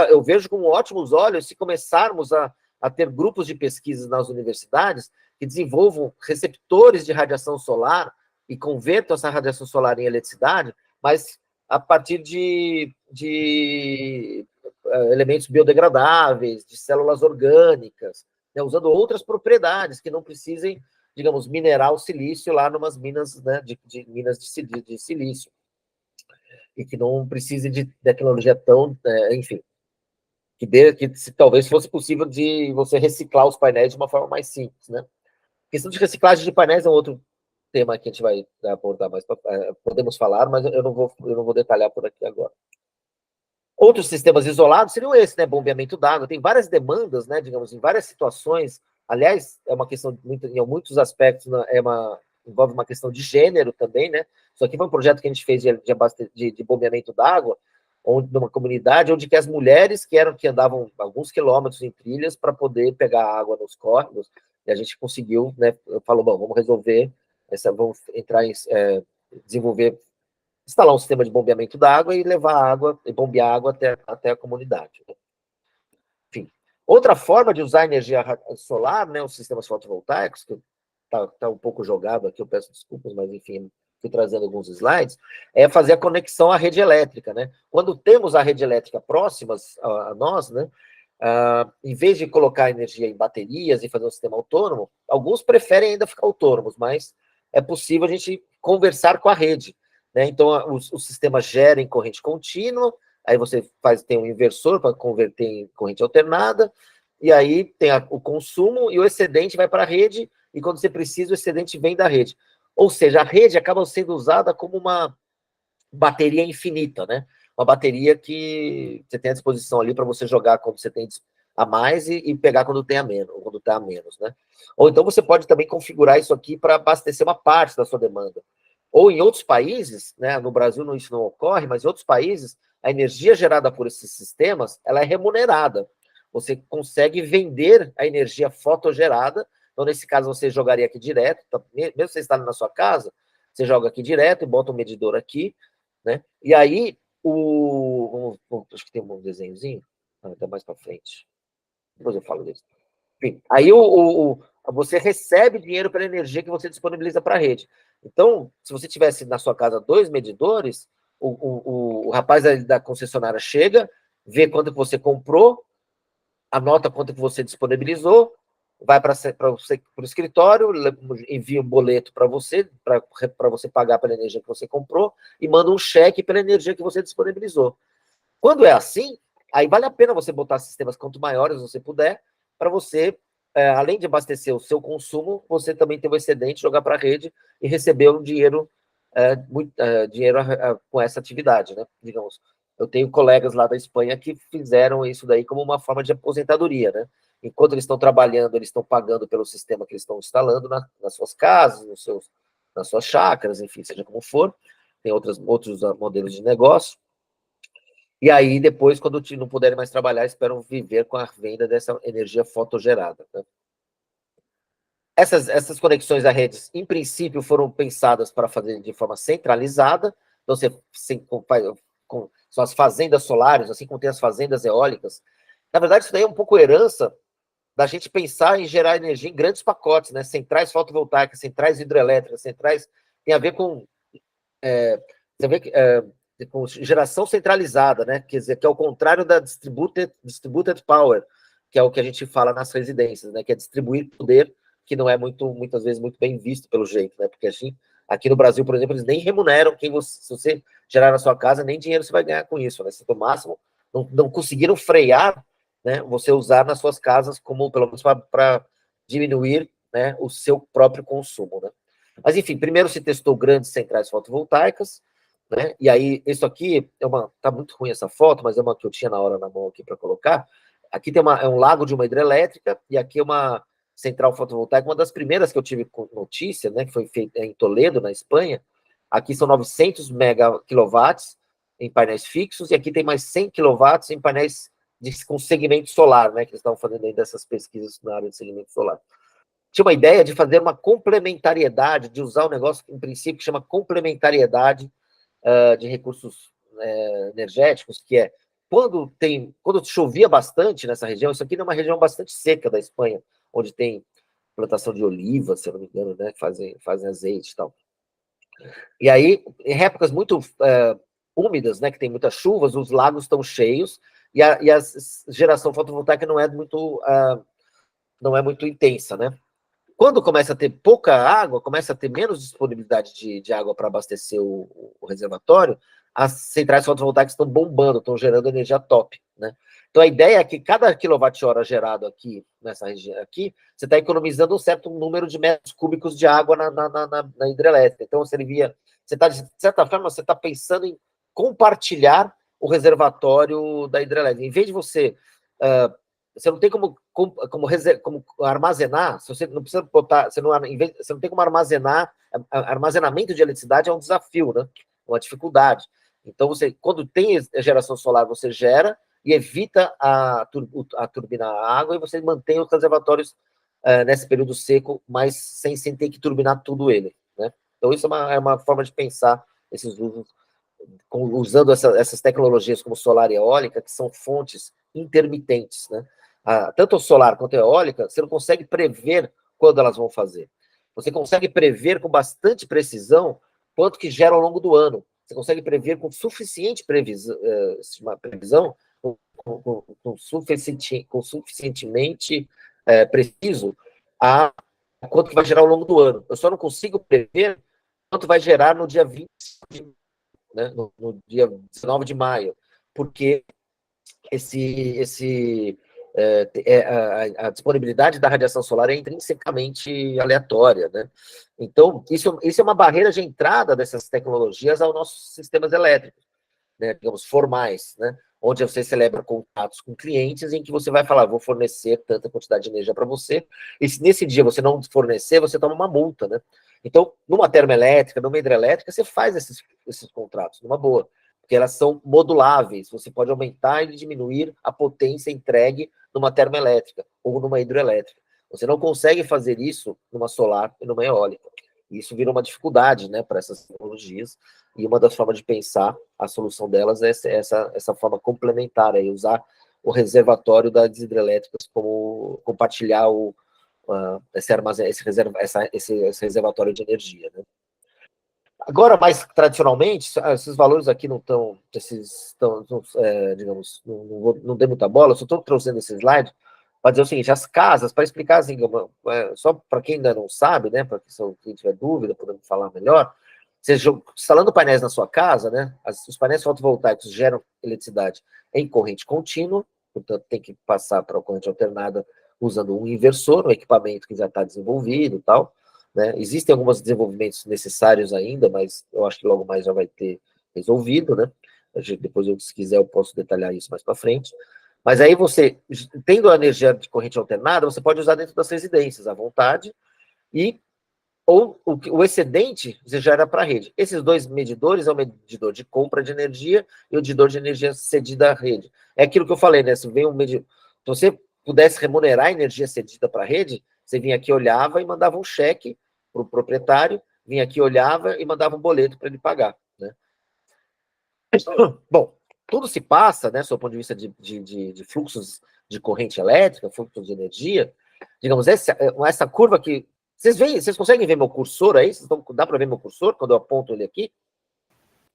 eu vejo com ótimos olhos se começarmos a ter grupos de pesquisas nas universidades que desenvolvam receptores de radiação solar e convertam essa radiação solar em eletricidade, mas a partir de elementos biodegradáveis, de células orgânicas, né, usando outras propriedades que não precisem, digamos, minerar o silício lá numas minas, né, minas de silício, e que não precise de tecnologia tão, enfim, que talvez fosse possível de você reciclar os painéis de uma forma mais simples, né? A questão de reciclagem de painéis é um outro tema que a gente vai abordar mais, podemos falar, mas eu não vou detalhar por aqui agora. Outros sistemas isolados seriam esses, né? Bombeamento d'água. Tem várias demandas, né? Digamos, em várias situações. Aliás, é uma questão, em muitos aspectos, envolve uma questão de gênero também, né? Isso aqui foi um projeto que a gente fez de bombeamento d'água, numa comunidade onde que as mulheres que andavam alguns quilômetros em trilhas para poder pegar água nos córregos, e a gente conseguiu, né? Falou, bom, vamos resolver, vamos entrar em desenvolver, instalar um sistema de bombeamento da água e levar água, e bombear água até a comunidade. Enfim, outra forma de usar energia solar, né, os sistemas fotovoltaicos, que está um pouco jogado aqui, eu peço desculpas, mas enfim, fui trazendo alguns slides, é fazer a conexão à rede elétrica, né? Quando temos a rede elétrica próximas a nós, né, em vez de colocar energia em baterias e fazer um sistema autônomo, alguns preferem ainda ficar autônomos, mas é possível a gente conversar com a rede, né? Então, o sistema gera em corrente contínua, aí você tem um inversor para converter em corrente alternada, e aí tem o consumo, e o excedente vai para a rede, e quando você precisa, o excedente vem da rede. Ou seja, a rede acaba sendo usada como uma bateria infinita, né? Uma bateria que você tem à disposição ali para você jogar quando você tem a mais e pegar quando tem a menos, quando está a menos, né? Ou então você pode também configurar isso aqui para abastecer uma parte da sua demanda. Ou em outros países, né? No Brasil isso não ocorre, mas em outros países, a energia gerada por esses sistemas, ela é remunerada. Você consegue vender a energia fotogerada. Então, nesse caso, você jogaria aqui direto, tá? Mesmo você instalando na sua casa, você joga aqui direto e bota um medidor aqui, né? E aí, acho que tem um desenhozinho, até mais para frente. Depois eu falo disso. Enfim, aí você recebe dinheiro pela energia que você disponibiliza para a rede. Então, se você tivesse na sua casa 2 medidores, o rapaz da concessionária chega, vê quanto que você comprou, anota quanto que você disponibilizou, vai para o escritório, envia um boleto para você pagar pela energia que você comprou, e manda um cheque pela energia que você disponibilizou. Quando é assim, aí vale a pena você botar sistemas quanto maiores você puder, para você, além de abastecer o seu consumo, você também ter o excedente, jogar para a rede e receber um dinheiro, com essa atividade, né? Digamos, eu tenho colegas lá da Espanha que fizeram isso daí como uma forma de aposentadoria, né? Enquanto eles estão trabalhando, eles estão pagando pelo sistema que eles estão instalando nas suas casas, nas suas chácaras, enfim, seja como for. Tem outros modelos de negócio. E aí, depois, quando não puderem mais trabalhar, esperam viver com a venda dessa energia fotogerada, né? Essas conexões a redes, em princípio, foram pensadas para fazer de forma centralizada. Então, são as fazendas solares, assim como tem as fazendas eólicas. Na verdade, isso daí é um pouco herança da gente pensar em gerar energia em grandes pacotes, né? Centrais fotovoltaicas, centrais hidrelétricas, centrais... Tem a ver com... com geração centralizada, né? Quer dizer, que é o contrário da distributed power, que é o que a gente fala nas residências, né? Que é distribuir poder, que não é muitas vezes muito bem visto pelo jeito, né? Porque aqui no Brasil, por exemplo, eles nem remuneram se você gerar na sua casa, nem dinheiro você vai ganhar com isso, né? Se no máximo não conseguiram frear, né? Você usar nas suas casas como, pelo menos, para diminuir, né, o seu próprio consumo, né? Mas, enfim, primeiro se testou grandes centrais fotovoltaicas, né? E aí, isso aqui tá muito ruim essa foto, mas é uma que eu tinha na hora na mão aqui para colocar. Aqui tem um lago de uma hidrelétrica, e aqui é uma central fotovoltaica, uma das primeiras que eu tive notícia, né, que foi feita em Toledo, na Espanha. Aqui são 900 megakilowatts em painéis fixos, e aqui tem mais 100 kilowatts em painéis com segmento solar, né, que eles estavam fazendo aí dessas pesquisas na área de segmento solar. Tinha uma ideia de fazer uma complementariedade, de usar um negócio, em princípio, que chama complementariedade de recursos energéticos, que é quando chovia bastante nessa região, isso aqui é uma região bastante seca da Espanha, onde tem plantação de oliva, se eu não me engano, né, que fazem azeite e tal. E aí, em épocas muito úmidas, né, que tem muitas chuvas, os lagos estão cheios e a geração fotovoltaica não é muito intensa, né? Quando começa a ter pouca água, começa a ter menos disponibilidade de água para abastecer o reservatório, as centrais fotovoltaicas estão bombando, estão gerando energia top, né? Então, a ideia é que cada quilowatt-hora gerado aqui, nessa região aqui, você está economizando um certo número de metros cúbicos de água na hidrelétrica. Então, de certa forma, você está pensando em compartilhar o reservatório da hidrelétrica. Em vez de você não tem como armazenar, você não precisa botar, você não tem como armazenar, armazenamento de eletricidade é um desafio, né? Uma dificuldade. Então, quando tem geração solar, você gera e evita a turbinar a água e você mantém os reservatórios nesse período seco, mas sem ter que turbinar tudo ele, né? Então, isso é uma forma de pensar esses usos, usando essas tecnologias como solar e eólica, que são fontes intermitentes, né? Tanto o solar quanto a eólica, você não consegue prever quando elas vão fazer. Você consegue prever com bastante precisão quanto que gera ao longo do ano. Você consegue prever com suficiente previsão, suficientemente preciso quanto que vai gerar ao longo do ano. Eu só não consigo prever quanto vai gerar no dia 20, né, no dia 19 de maio, porque a disponibilidade da radiação solar é intrinsecamente aleatória, né? Então, isso é uma barreira de entrada dessas tecnologias aos nossos sistemas elétricos, né, digamos, formais, né? Onde você celebra contratos com clientes em que você vai falar, vou fornecer tanta quantidade de energia para você, e se nesse dia você não fornecer, você toma uma multa, né? Então, numa termoelétrica, numa hidrelétrica, você faz esses contratos, numa boa, porque elas são moduláveis, você pode aumentar e diminuir a potência entregue numa termoelétrica ou numa hidrelétrica. Você não consegue fazer isso numa solar e numa eólica. Isso vira uma dificuldade, né, para essas tecnologias, e uma das formas de pensar a solução delas é essa forma complementar, é usar o reservatório das hidrelétricas como compartilhar esse reservatório de energia, né? Agora, mais tradicionalmente, esses valores aqui não estão, digamos, não dei muita bola, só estou trazendo esse slide para dizer o seguinte, as casas, para explicar assim, só para quem ainda não sabe, né, para quem tiver dúvida, podemos falar melhor, você instalando painéis na sua casa, né, os painéis fotovoltaicos geram eletricidade em corrente contínua, portanto tem que passar para a corrente alternada usando um inversor, um equipamento que já está desenvolvido e tal, né? Existem alguns desenvolvimentos necessários ainda, mas eu acho que logo mais já vai ter resolvido, né? Depois, se quiser, eu posso detalhar isso mais para frente. Mas aí você, tendo a energia de corrente alternada, você pode usar dentro das residências à vontade, ou o excedente você gera para a rede. Esses dois medidores é o medidor de compra de energia e o medidor de energia cedida à rede. É aquilo que eu falei, né? Se vem se você pudesse remunerar a energia cedida para a rede, você vinha aqui, olhava e mandava um cheque para o proprietário, vinha aqui, olhava e mandava um boleto para ele pagar, né? Bom, tudo se passa, né, sob o ponto de vista de fluxos de corrente elétrica, fluxos de energia, digamos, essa curva aqui, vocês conseguem ver meu cursor aí? Dá para ver meu cursor quando eu aponto ele aqui?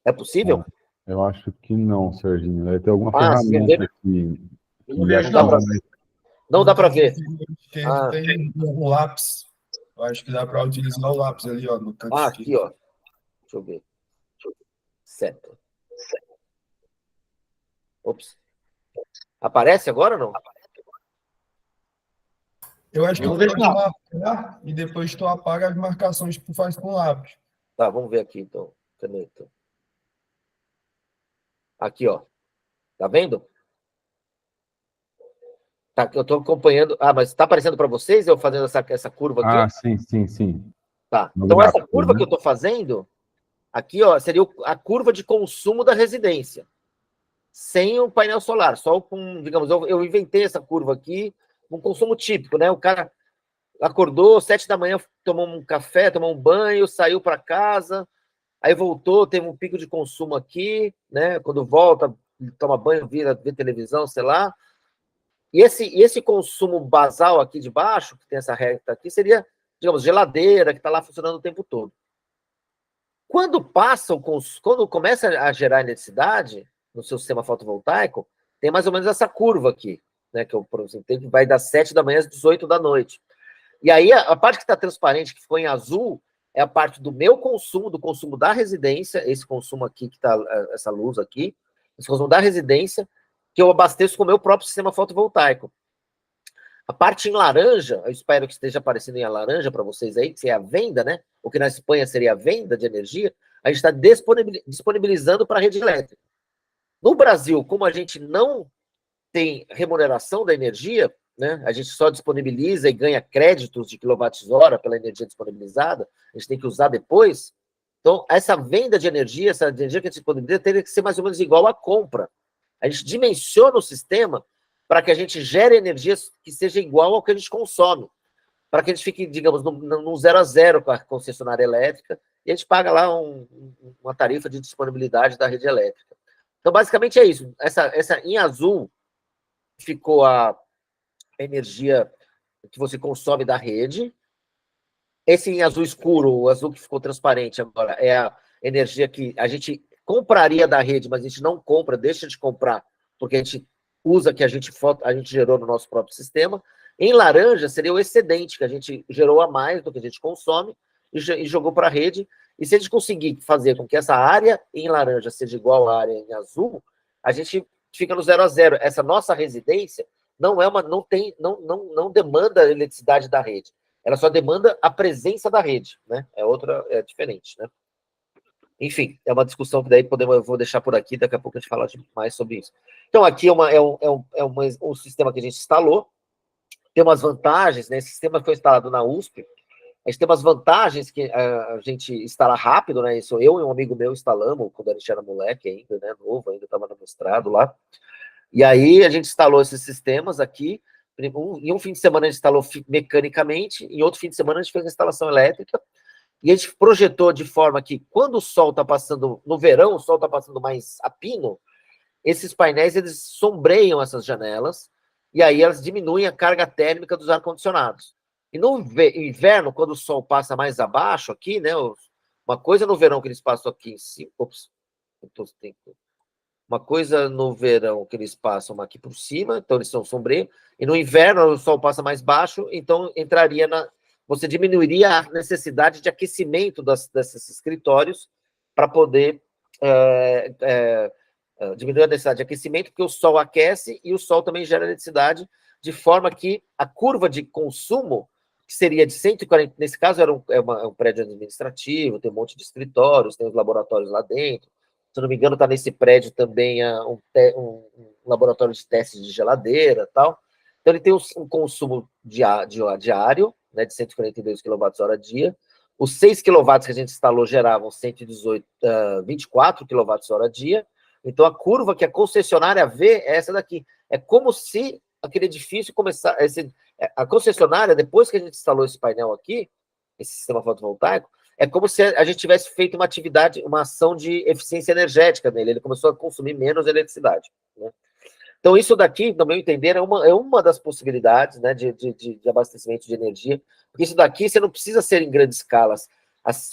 É possível? Eu acho que não, Serginho. Deve ter alguma ferramenta aqui. Não dá para ver. Tem um lápis. Eu acho que dá para utilizar o lápis ali, ó, no canto aqui, ó. Deixa eu ver. Certo. Ops. Aparece agora ou não? Eu acho que tu pode marcar e depois tu apaga as marcações que tu faz com o lápis. Tá, vamos ver aqui então. Caneta. Aqui, ó. Tá vendo? Tá, eu tô acompanhando. Mas tá aparecendo para vocês eu fazendo essa curva aqui? Sim. Tá. Então, essa curva que eu tô fazendo, aqui, ó, seria a curva de consumo da residência. sem o painel solar, só com, digamos, eu inventei essa curva aqui, um consumo típico, né? O cara acordou 7 da manhã, tomou um café, tomou um banho, saiu para casa, aí voltou, teve um pico de consumo aqui, né? Quando volta, toma banho, vê televisão, sei lá. E esse consumo basal aqui de baixo, que tem essa reta aqui, seria, digamos, geladeira, que está lá funcionando o tempo todo. Quando começa a gerar eletricidade no seu sistema fotovoltaico, tem mais ou menos essa curva aqui, né? Que eu apresentei, que vai das 7 da manhã às 18 da noite. E aí, a parte que está transparente, que ficou em azul, é a parte do meu consumo, do consumo da residência, esse consumo aqui, que está essa luz aqui, esse consumo da residência, que eu abasteço com o meu próprio sistema fotovoltaico. A parte em laranja, eu espero que esteja aparecendo em laranja para vocês aí, que é a venda, né? O que na Espanha seria a venda de energia, a gente está disponibilizando para a rede elétrica. No Brasil, como a gente não tem remuneração da energia, né? A gente só disponibiliza e ganha créditos de quilowatts-hora pela energia disponibilizada, a gente tem que usar depois. Então, essa venda de energia, essa energia que a gente disponibiliza, teria que ser mais ou menos igual à compra. A gente dimensiona o sistema para que a gente gere energia que seja igual ao que a gente consome, para que a gente fique, digamos, num 0 a 0 com a concessionária elétrica, e a gente paga lá uma tarifa de disponibilidade da rede elétrica. Então, basicamente é isso. Essa em azul ficou a energia que você consome da rede. Esse em azul escuro, o azul que ficou transparente agora, é a energia que a gente compraria da rede, mas a gente não compra, deixa de comprar, porque a gente usa que a gente gerou no nosso próprio sistema. Em laranja seria o excedente, que a gente gerou a mais do que a gente consome e jogou para a rede. E se a gente conseguir fazer com que essa área em laranja seja igual à área em azul, a gente fica no 0 a 0. Essa nossa residência não demanda a eletricidade da rede. Ela só demanda a presença da rede, né? É diferente, né? Enfim, é uma discussão que daí eu vou deixar por aqui, daqui a pouco a gente fala mais sobre isso. Então, aqui um sistema que a gente instalou, tem umas vantagens, né? Esse sistema foi instalado na USP, a gente tem umas vantagens que a gente instala rápido, né? Isso eu e um amigo meu instalamos, quando a gente era moleque ainda, né? Novo, ainda estava no mestrado lá. E aí a gente instalou esses sistemas aqui. Em um fim de semana a gente instalou mecanicamente, em outro fim de semana a gente fez a instalação elétrica. E a gente projetou de forma que, quando o sol está passando, no verão, o sol está passando mais a pino, esses painéis, eles sombreiam essas janelas, e aí elas diminuem a carga térmica dos ar-condicionados. E no inverno, quando o sol passa mais abaixo aqui, né, uma coisa no verão que eles passam aqui em cima, uma coisa no verão que eles passam aqui por cima, então eles são sombreios, e no inverno o sol passa mais baixo, então você diminuiria a necessidade de aquecimento desses escritórios para poder diminuir a necessidade de aquecimento, porque o sol aquece e o sol também gera eletricidade, de forma que a curva de consumo, que seria de 140, nesse caso era um prédio administrativo, tem um monte de escritórios, tem os laboratórios lá dentro, se não me engano está nesse prédio também um laboratório de testes de geladeira e tal. Então ele tem um consumo diário, né, de 142 kWh dia. Os 6 kW que a gente instalou geravam 24 kWh dia. Então, a curva que a concessionária vê é essa daqui. É como se aquele edifício começasse... A concessionária, depois que a gente instalou esse painel aqui, esse sistema fotovoltaico, é como se a gente tivesse feito uma atividade, uma ação de eficiência energética nele. Ele começou a consumir menos eletricidade, né? Então, isso daqui, no meu entender, é uma das possibilidades, né, de abastecimento de energia, porque isso daqui você não precisa ser em grandes escalas.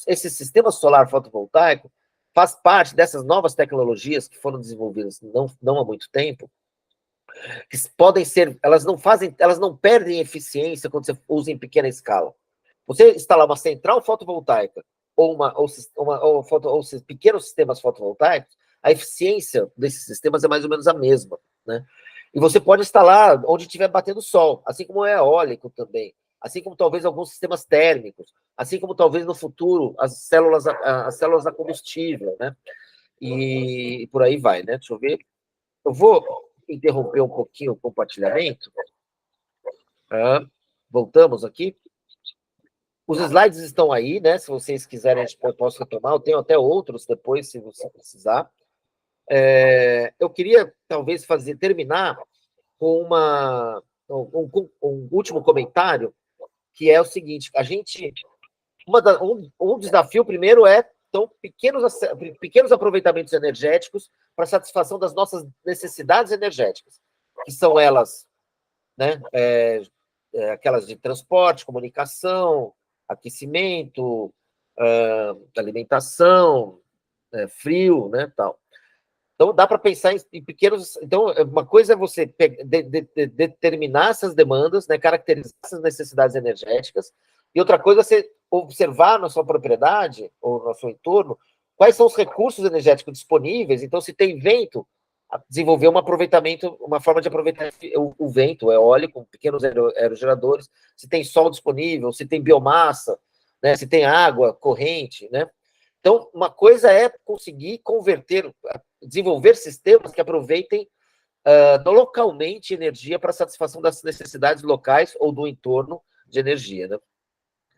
Esse sistema solar fotovoltaico faz parte dessas novas tecnologias que foram desenvolvidas não há muito tempo, que podem ser, elas não perdem eficiência quando você usa em pequena escala. Você instalar uma central fotovoltaica ou pequenos sistemas fotovoltaicos, a eficiência desses sistemas é mais ou menos a mesma, né? E você pode instalar onde estiver batendo sol, assim como é eólico também, assim como talvez alguns sistemas térmicos, assim como talvez no futuro as células a combustível, né? E por aí vai, né? Deixa eu ver. Eu vou interromper um pouquinho o compartilhamento. Voltamos aqui. Os slides estão aí, né? Se vocês quiserem, eu posso retomar. Eu tenho até outros depois, se você precisar. Eu queria, talvez, terminar com um último comentário, que é o seguinte: um desafio primeiro então, pequenos aproveitamentos energéticos para satisfação das nossas necessidades energéticas, que são elas, né, aquelas de transporte, comunicação, aquecimento, alimentação, frio, né, tal. Então, dá para pensar em pequenos... Então, uma coisa é você determinar essas demandas, né, caracterizar essas necessidades energéticas, e outra coisa é você observar na sua propriedade ou no seu entorno quais são os recursos energéticos disponíveis. Então, se tem vento, desenvolver uma forma de aproveitar o vento, o eólico, com pequenos aerogeradores, se tem sol disponível, se tem biomassa, né, se tem água corrente, né? Então, uma coisa é conseguir desenvolver sistemas que aproveitem localmente energia para satisfação das necessidades locais ou do entorno de energia, né?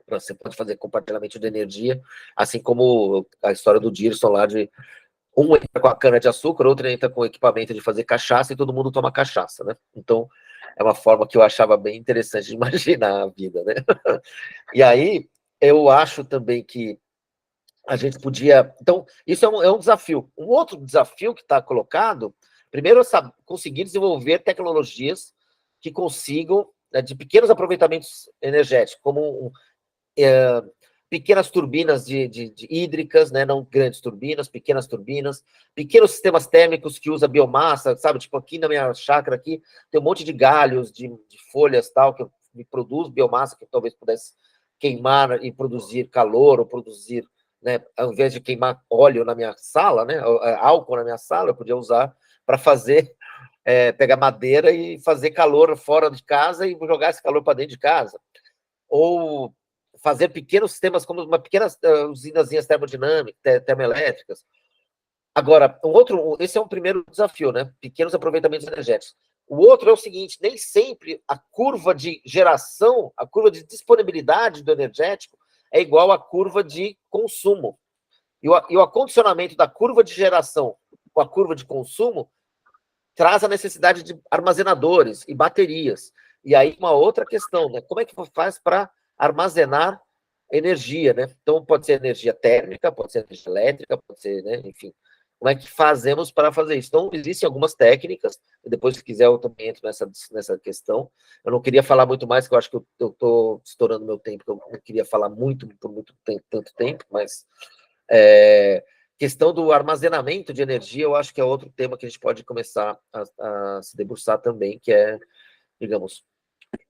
Você pode fazer compartilhamento de energia, assim como a história do Dirson lá um entra com a cana de açúcar, outro entra com o equipamento de fazer cachaça e todo mundo toma cachaça, né? Então, é uma forma que eu achava bem interessante de imaginar a vida, né? E aí, eu acho também que a gente podia... Então, isso é um desafio. Um outro desafio que está colocado, primeiro, é conseguir desenvolver tecnologias que consigam, né, de pequenos aproveitamentos energéticos, como pequenas turbinas hídricas, né, não grandes turbinas, pequenos sistemas térmicos que usam biomassa, sabe? Tipo, aqui na minha chácara aqui, tem um monte de galhos, de folhas, tal, que me produz biomassa, que talvez pudesse queimar e produzir calor, ou produzir, né, ao invés de queimar óleo na minha sala, né, álcool na minha sala, eu podia usar para fazer, pegar madeira e fazer calor fora de casa e jogar esse calor para dentro de casa. Ou fazer pequenos sistemas, como pequenas usinazinhas termodinâmicas, termoelétricas. Agora, esse é um primeiro desafio, né? Pequenos aproveitamentos energéticos. O outro é o seguinte: nem sempre a curva de geração, a curva de disponibilidade do energético é igual à curva de consumo. E o acondicionamento da curva de geração com a curva de consumo traz a necessidade de armazenadores e baterias. E aí, uma outra questão, né? Como é que faz para armazenar energia, né? Então, pode ser energia térmica, pode ser energia elétrica, pode ser, né? Enfim, como é que fazemos para fazer isso? Então, existem algumas técnicas, e depois, se quiser, eu também entro nessa questão. Eu não queria falar muito mais, porque eu acho que eu estou estourando meu tempo, eu não queria falar tanto tempo, mas questão do armazenamento de energia, eu acho que é outro tema que a gente pode começar a se debruçar também, que é, digamos,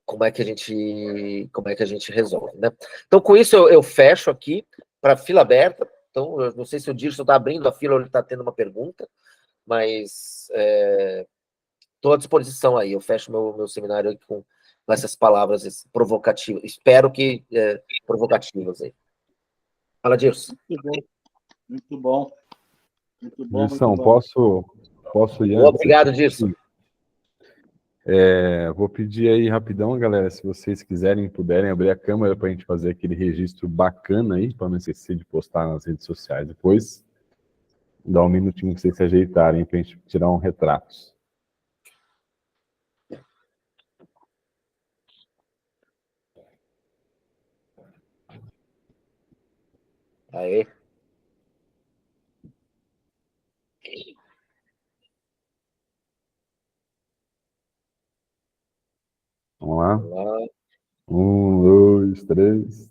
como é que a gente resolve, né? Então, com isso, eu fecho aqui para a fila aberta. Então, eu não sei se o Dirson está abrindo a fila ou ele está tendo uma pergunta, mas estou à disposição aí. Eu fecho meu seminário com essas palavras provocativas. Espero que provocativas aí. Fala, Dirson. Muito bom. Muito bom. Dirson, muito bom. posso ir? Obrigado, Dirson. Vou pedir aí rapidão, galera, se vocês quiserem, puderem abrir a câmera para a gente fazer aquele registro bacana aí, para não esquecer de postar nas redes sociais depois. Dá um minutinho para vocês se ajeitarem para a gente tirar um retrato. Aí. Vamos lá? 1, 2, 3.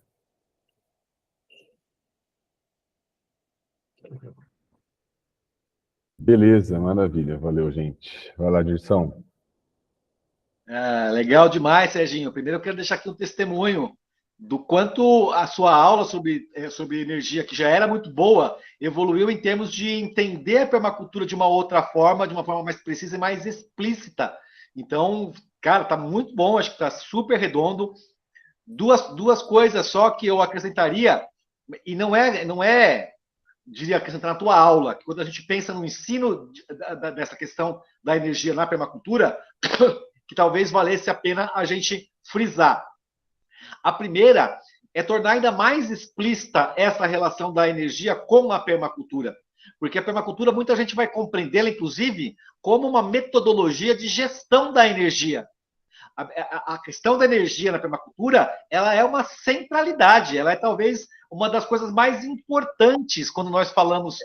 Beleza, maravilha. Valeu, gente. Vai lá, Dirson. Legal demais, Serginho. Primeiro eu quero deixar aqui um testemunho do quanto a sua aula sobre energia, que já era muito boa, evoluiu em termos de entender a permacultura de uma outra forma, de uma forma mais precisa e mais explícita. Então, cara, tá muito bom, acho que tá super redondo. Duas coisas só que eu acrescentaria, e não é diria, acrescentar na tua aula, que quando a gente pensa no ensino dessa questão da energia na permacultura, que talvez valesse a pena a gente frisar. A primeira é tornar ainda mais explícita essa relação da energia com a permacultura. Porque a permacultura, muita gente vai compreendê-la, inclusive, como uma metodologia de gestão da energia. A questão da energia na permacultura, ela é uma centralidade, ela é talvez uma das coisas mais importantes quando nós falamos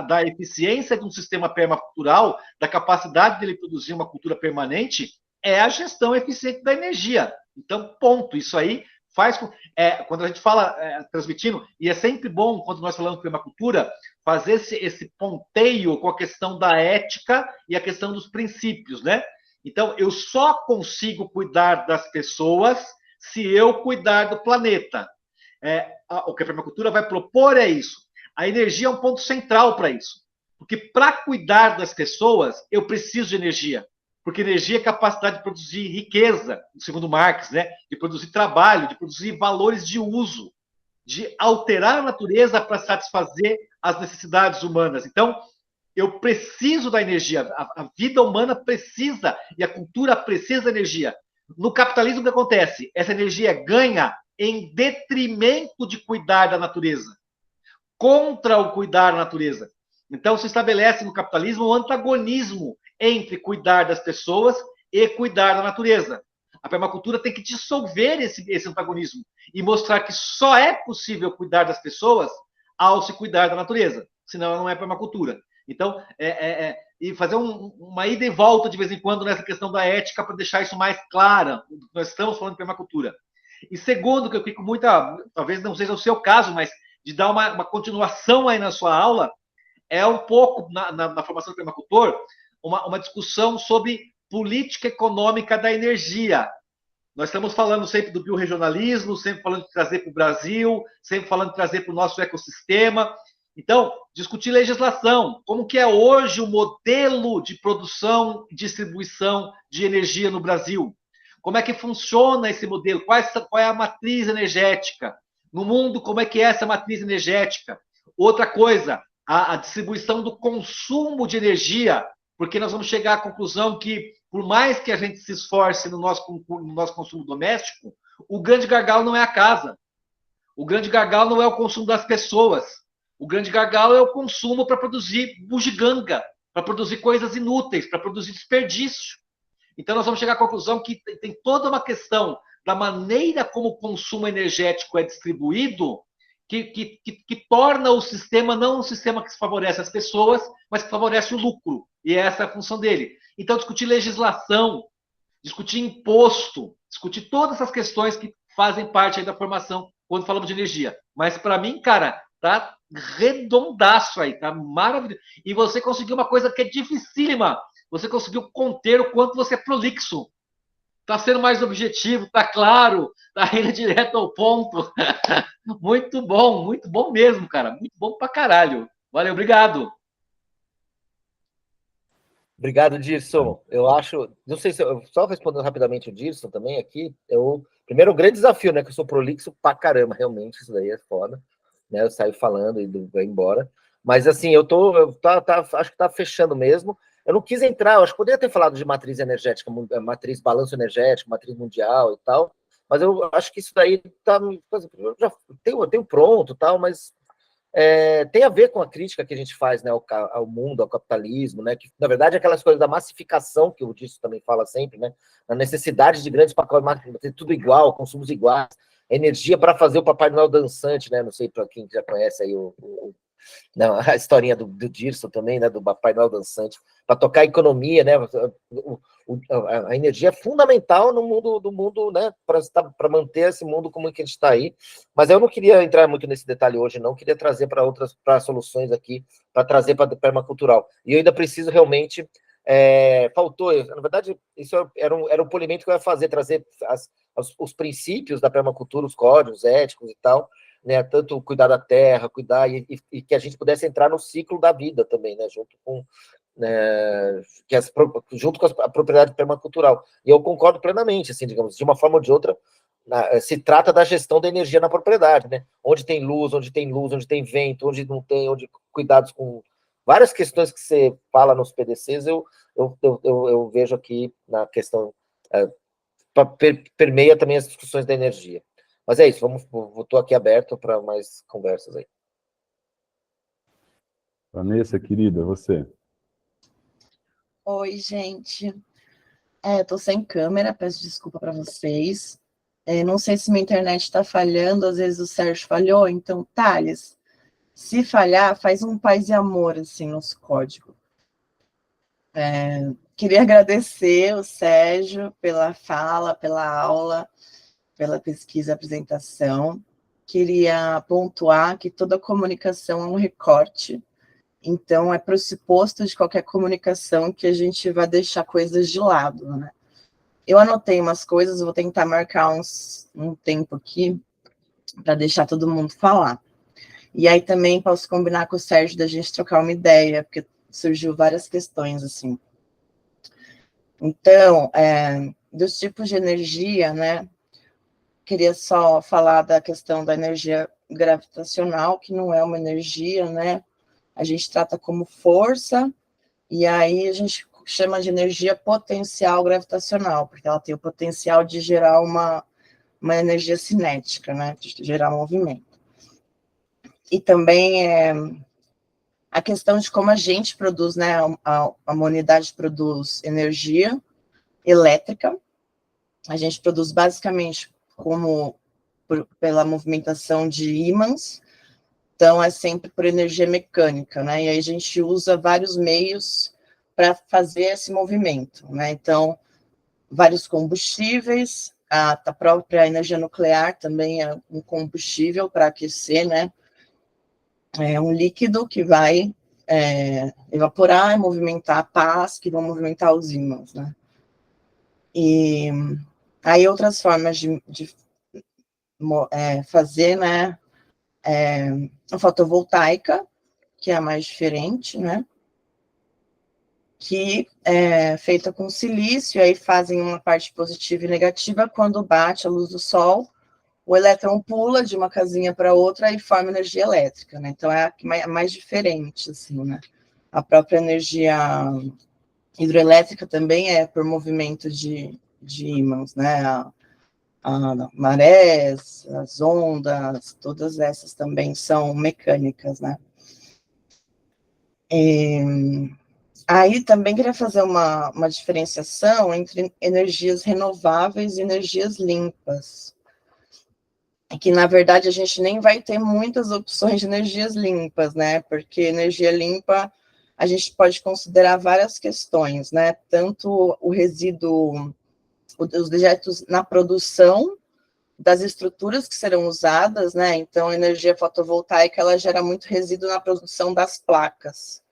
da eficiência de um sistema permacultural, da capacidade dele produzir uma cultura permanente, é a gestão eficiente da energia. Então, ponto. Isso aí faz com... quando a gente fala transmitindo, e é sempre bom, quando nós falamos de permacultura, fazer esse ponteio com a questão da ética e a questão dos princípios, né? Então, eu só consigo cuidar das pessoas se eu cuidar do planeta. O que a permacultura vai propor é isso. A energia é um ponto central para isso. Porque para cuidar das pessoas, eu preciso de energia. Porque energia é capacidade de produzir riqueza, segundo Marx, né? De produzir trabalho, de produzir valores de uso, de alterar a natureza para satisfazer as necessidades humanas. Então, eu preciso da energia. A vida humana precisa, e a cultura precisa da energia. No capitalismo, o que acontece? Essa energia ganha em detrimento de cuidar da natureza, contra o cuidar da natureza. Então, se estabelece no capitalismo um antagonismo entre cuidar das pessoas e cuidar da natureza. A permacultura tem que dissolver esse antagonismo e mostrar que só é possível cuidar das pessoas ao se cuidar da natureza, senão ela não é permacultura. Então, e fazer uma ida e volta de vez em quando nessa questão da ética para deixar isso mais clara. Nós estamos falando de permacultura. E segundo, que eu fico talvez não seja o seu caso, mas de dar uma continuação aí na sua aula, é um pouco, na formação do permacultor, uma discussão sobre política econômica da energia. Nós estamos falando sempre do biorregionalismo, sempre falando de trazer para o Brasil, sempre falando de trazer para o nosso ecossistema. Então, discutir legislação, como que é hoje o modelo de produção e distribuição de energia no Brasil? Como é que funciona esse modelo? Qual é a matriz energética? No mundo, como é que é essa matriz energética? Outra coisa, a distribuição do consumo de energia, porque nós vamos chegar à conclusão que, por mais que a gente se esforce no nosso consumo doméstico, o grande gargalo não é a casa. O grande gargalo não é o consumo das pessoas. O grande gargalo é o consumo para produzir bugiganga, para produzir coisas inúteis, para produzir desperdício. Então, nós vamos chegar à conclusão que tem toda uma questão da maneira como o consumo energético é distribuído que torna o sistema não um sistema que favorece as pessoas, mas que favorece o lucro. E essa é a função dele. Então, discutir legislação, discutir imposto, discutir todas essas questões que fazem parte aí da formação quando falamos de energia. Mas, para mim, cara, tá redondaço aí, tá maravilhoso. E você conseguiu uma coisa que é dificílima. Você conseguiu conter o quanto você é prolixo. Tá sendo mais objetivo, tá claro, tá indo direto ao ponto. Muito bom mesmo, cara. Muito bom pra caralho. Valeu, obrigado. Obrigado, Dirson. Eu acho, não sei se só respondendo rapidamente o Dirson também aqui, primeiro, um grande desafio, né, que eu sou prolixo pra caramba, realmente, isso daí é foda, né, eu saio falando e vou embora, mas assim, acho que tá fechando mesmo. Eu não quis entrar, eu acho que poderia ter falado de matriz energética, matriz balanço energético, matriz mundial e tal, mas eu acho que isso daí eu já tenho pronto e tal, mas tem a ver com a crítica que a gente faz, né, ao mundo, ao capitalismo, né, que na verdade é aquelas coisas da massificação, que o Dirson também fala sempre, né, a necessidade de grandes pacotes, ter tudo igual, consumos iguais, energia para fazer o Papai Noel dançante, né, não sei para quem já conhece aí não, a historinha do Dirson também, né, do Papai Noel dançante, para tocar a economia, né, a energia é fundamental no mundo, né, para manter esse mundo como que a gente está aí. Mas eu não queria entrar muito nesse detalhe hoje, não, queria trazer para soluções aqui, para trazer para a permacultural. E eu ainda preciso realmente, faltou, na verdade, isso era um polimento que eu ia fazer, trazer os princípios da permacultura, os códigos éticos e tal, né, tanto cuidar da terra, cuidar, e que a gente pudesse entrar no ciclo da vida também, né, junto com a propriedade permacultural. E eu concordo plenamente, assim, digamos, de uma forma ou de outra, se trata da gestão da energia na propriedade, né? Onde tem luz, onde tem vento, onde não tem, onde cuidados com várias questões que você fala nos PDCs, eu vejo aqui na questão, permeia também as discussões da energia. Mas é isso, estou aqui aberto para mais conversas aí. Vanessa, querida, você. Oi, gente. Tô sem câmera, peço desculpa para vocês. Não sei se minha internet está falhando, às vezes o Sérgio falhou, então, Thales, se falhar, faz um paz e amor, assim, nosso código. Queria agradecer o Sérgio pela fala, pela aula, pela pesquisa e apresentação. Queria pontuar que toda comunicação é um recorte, então é pressuposto de qualquer comunicação que a gente vai deixar coisas de lado, né? Eu anotei umas coisas, vou tentar marcar um tempo aqui para deixar todo mundo falar. E aí também posso combinar com o Sérgio da gente trocar uma ideia, porque surgiu várias questões, assim. Então, dos tipos de energia, né? Queria só falar da questão da energia gravitacional, que não é uma energia, né? A gente trata como força, e aí a gente chama de energia potencial gravitacional, porque ela tem o potencial de gerar uma energia cinética, né? De gerar movimento. E também a questão de como a gente produz, né? A humanidade produz energia elétrica. A gente produz basicamente pela movimentação de ímãs, então é sempre por energia mecânica, né? E aí a gente usa vários meios para fazer esse movimento, né? Então, vários combustíveis, a própria energia nuclear também é um combustível para aquecer, né? É um líquido que vai evaporar e movimentar pás, que vão movimentar os ímãs, né? E aí outras formas de fazer, né? A fotovoltaica, que é a mais diferente, né? Que é feita com silício, aí fazem uma parte positiva e negativa, quando bate a luz do sol, o elétron pula de uma casinha para outra e forma energia elétrica, né? Então é a mais diferente, assim, né? A própria energia hidroelétrica também é por movimento de ímãs, né? A marés, as ondas, todas essas também são mecânicas, né? Aí também queria fazer uma diferenciação entre energias renováveis e energias limpas. Que, na verdade, a gente nem vai ter muitas opções de energias limpas, né? Porque energia limpa, a gente pode considerar várias questões, né? Tanto o resíduo, os dejetos na produção das estruturas que serão usadas, né? Então, a energia fotovoltaica, ela gera muito resíduo na produção das placas.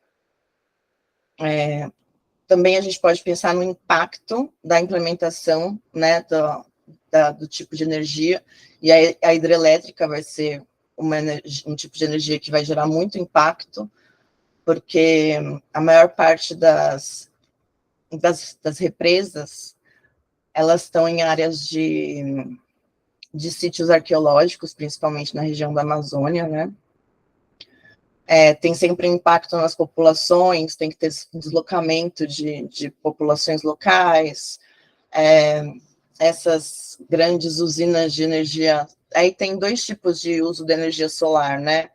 Também a gente pode pensar no impacto da implementação, né, do tipo de energia, e a hidrelétrica vai ser um tipo de energia que vai gerar muito impacto, porque a maior parte das represas, elas estão em áreas de sítios arqueológicos, principalmente na região da Amazônia, né? Tem sempre impacto nas populações, tem que ter deslocamento de populações locais, essas grandes usinas de energia. Aí tem dois tipos de uso da energia solar, né?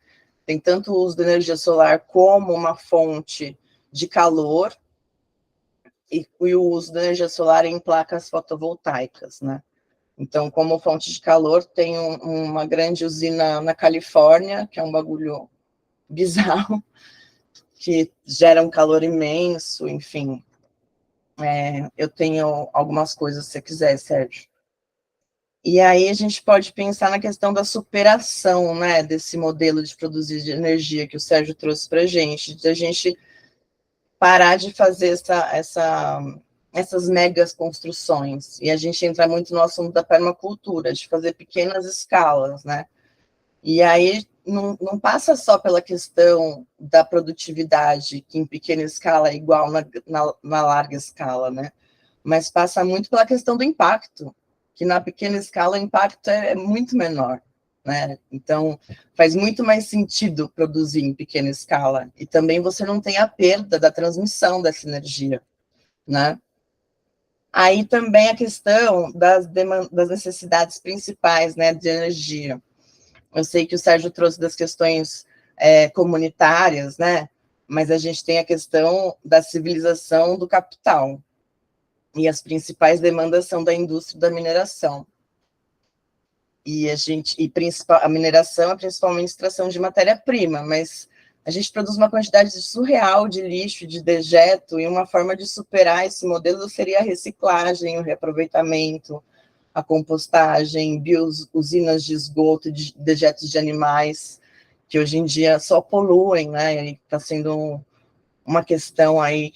Tem tanto o uso da energia solar como uma fonte de calor, e o uso da energia solar em placas fotovoltaicas, né? Então, como fonte de calor, tem uma grande usina na Califórnia, que é um bagulho bizarro, que gera um calor imenso, enfim. Eu tenho algumas coisas, se você quiser, Sérgio. E aí a gente pode pensar na questão da superação, né, desse modelo de produzir de energia que o Sérgio trouxe para a gente, de a gente parar de fazer essas megas construções, e a gente entra muito no assunto da permacultura, de fazer pequenas escalas, né? E aí não passa só pela questão da produtividade, que em pequena escala é igual na larga escala, né? Mas passa muito pela questão do impacto, que na pequena escala o impacto é muito menor, né? Então, faz muito mais sentido produzir em pequena escala. E também você não tem a perda da transmissão dessa energia, né? Aí também a questão das necessidades principais, né, de energia. Eu sei que o Sérgio trouxe das questões comunitárias, né? mas a gente tem a questão da civilização do capital, e as principais demandas são da indústria da mineração. A mineração é principalmente extração de matéria-prima, mas a gente produz uma quantidade surreal de lixo, de dejeto, e uma forma de superar esse modelo seria a reciclagem, o reaproveitamento, a compostagem, usinas de esgoto, de dejetos de animais, que hoje em dia só poluem, né? E está sendo uma questão aí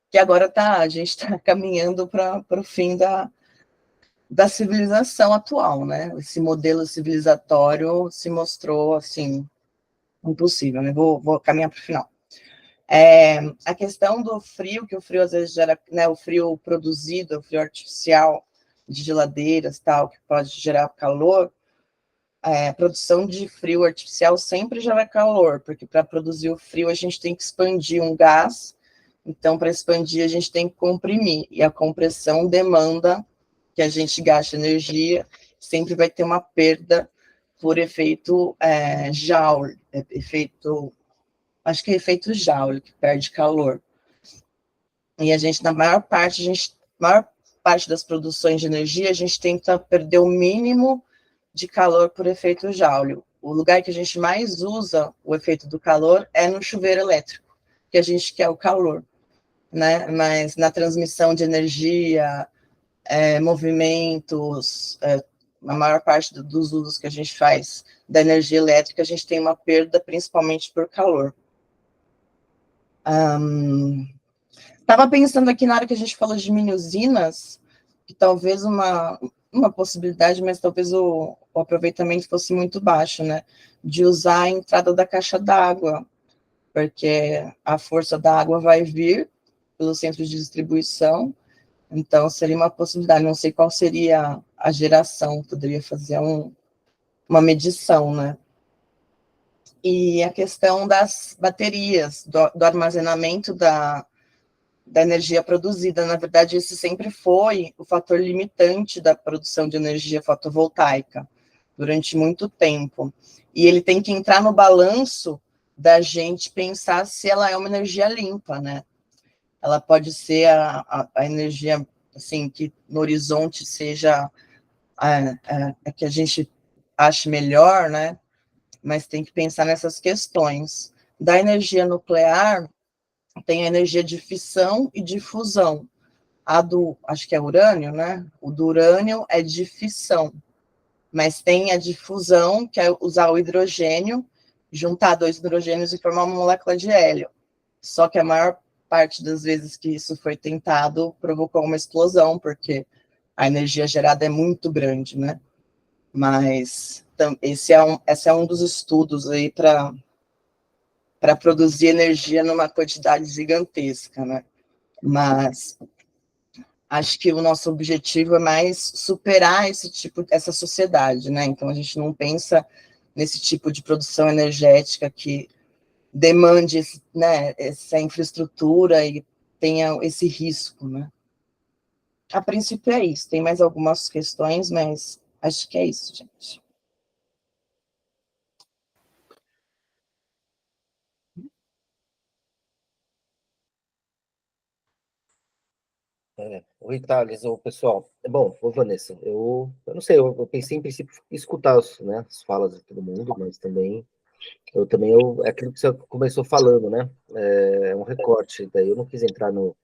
que agora a gente está caminhando para o fim da civilização atual, né? Esse modelo civilizatório se mostrou, assim, impossível, né? Vou caminhar para o final. A questão do frio, que o frio às vezes gera, né? O frio produzido, o frio artificial de geladeiras, tal, que pode gerar calor. A produção de frio artificial sempre gera calor, porque para produzir o frio a gente tem que expandir um gás, então para expandir a gente tem que comprimir, e a compressão demanda que a gente gaste energia, sempre vai ter uma perda por efeito Joule, acho que é efeito Joule, que perde calor. E a gente, na maior parte das produções de energia, a gente tenta perder o mínimo de calor por efeito Joule. O lugar que a gente mais usa o efeito do calor é no chuveiro elétrico, que a gente quer o calor, né? Mas na transmissão de energia, movimentos, a maior parte dos usos que a gente faz da energia elétrica, a gente tem uma perda principalmente por calor. Estava pensando aqui na hora que a gente falou de mini-usinas, que talvez uma possibilidade, mas talvez o aproveitamento fosse muito baixo, né? De usar a entrada da caixa d'água, porque a força da água vai vir pelos centros de distribuição, então seria uma possibilidade. Não sei qual seria a geração, poderia fazer uma medição, né? E a questão das baterias, do armazenamento da energia produzida. Na verdade, esse sempre foi o fator limitante da produção de energia fotovoltaica durante muito tempo. E ele tem que entrar no balanço da gente pensar se ela é uma energia limpa, né? Ela pode ser a energia, assim, que no horizonte seja a que a gente ache melhor, né? Mas tem que pensar nessas questões. Da energia nuclear, tem a energia de fissão e de fusão. Acho que é urânio, né? O do urânio é de fissão, mas tem a de fusão, que é usar o hidrogênio, juntar 2 hidrogênios e formar uma molécula de hélio. Só que a maior parte das vezes que isso foi tentado provocou uma explosão, porque a energia gerada é muito grande, né? Mas esse é um dos estudos aí para produzir energia numa quantidade gigantesca, né? Mas acho que o nosso objetivo é mais superar essa sociedade, né? Então a gente não pensa nesse tipo de produção energética que demande, né, essa infraestrutura e tenha esse risco, né? A princípio é isso. Tem mais algumas questões, mas acho que é isso, gente. Oi, Thales, pessoal. Bom, Vanessa, eu não sei, eu pensei em princípio escutar né, as falas de todo mundo, mas também é aquilo que você começou falando, né? É um recorte, daí eu não quis entrar no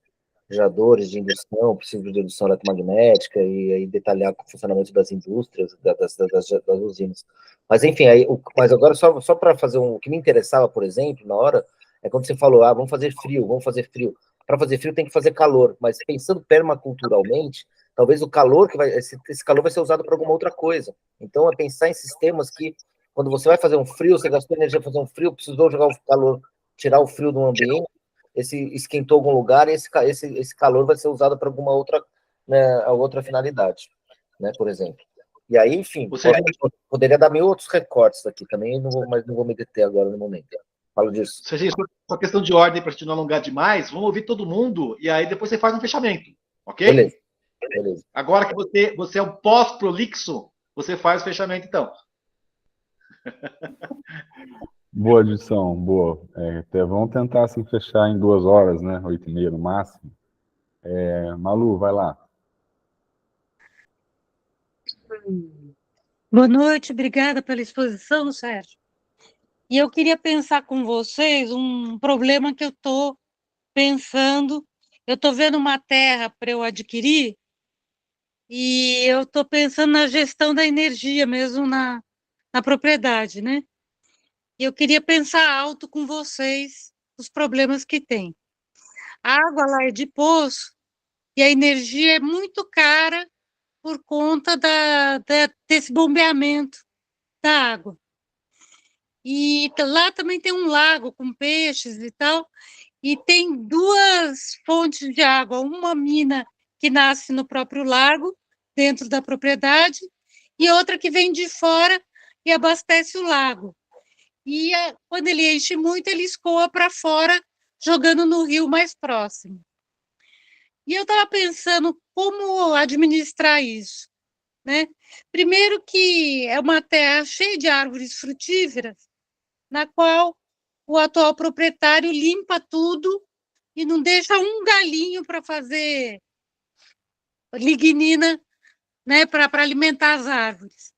geradores de indução, princípio de indução eletromagnética e aí detalhar o funcionamento das indústrias, das usinas. Mas enfim, mas agora só para fazer o que me interessava, por exemplo, na hora, é quando você falou, vamos fazer frio. Para fazer frio tem que fazer calor, mas pensando permaculturalmente, talvez o calor esse calor vai ser usado para alguma outra coisa. Então é pensar em sistemas que quando você vai fazer um frio, você gastou energia para fazer um frio, precisou jogar o calor, tirar o frio do ambiente, esquentou algum lugar e esse calor vai ser usado para alguma outra, né, outra finalidade, né, por exemplo. E aí, enfim, poderia dar 1000 outros recortes aqui também, mas não vou me deter agora no momento. Falo disso. Só questão de ordem para a gente não alongar demais, vamos ouvir todo mundo e aí depois você faz um fechamento, ok? Beleza. Agora que você é um pós-prolixo, você faz o fechamento, então. Boa edição, boa. Até vamos tentar assim, fechar em 2 horas, né? 8h30 no máximo. Malu, vai lá. Boa noite, obrigada pela exposição, Sérgio. E eu queria pensar com vocês um problema que eu estou pensando. Eu estou vendo uma terra para eu adquirir e eu estou pensando na gestão da energia mesmo na propriedade, né? E eu queria pensar alto com vocês os problemas que tem. A água lá é de poço e a energia é muito cara por conta desse bombeamento da água. E lá também tem um lago com peixes e tal, e tem duas fontes de água, uma mina que nasce no próprio lago, dentro da propriedade, e outra que vem de fora e abastece o lago. E quando ele enche muito, ele escoa para fora, jogando no rio mais próximo. E eu estava pensando como administrar isso, né? Primeiro que é uma terra cheia de árvores frutíferas, na qual o atual proprietário limpa tudo e não deixa um galinho para fazer lignina, né, para alimentar as árvores.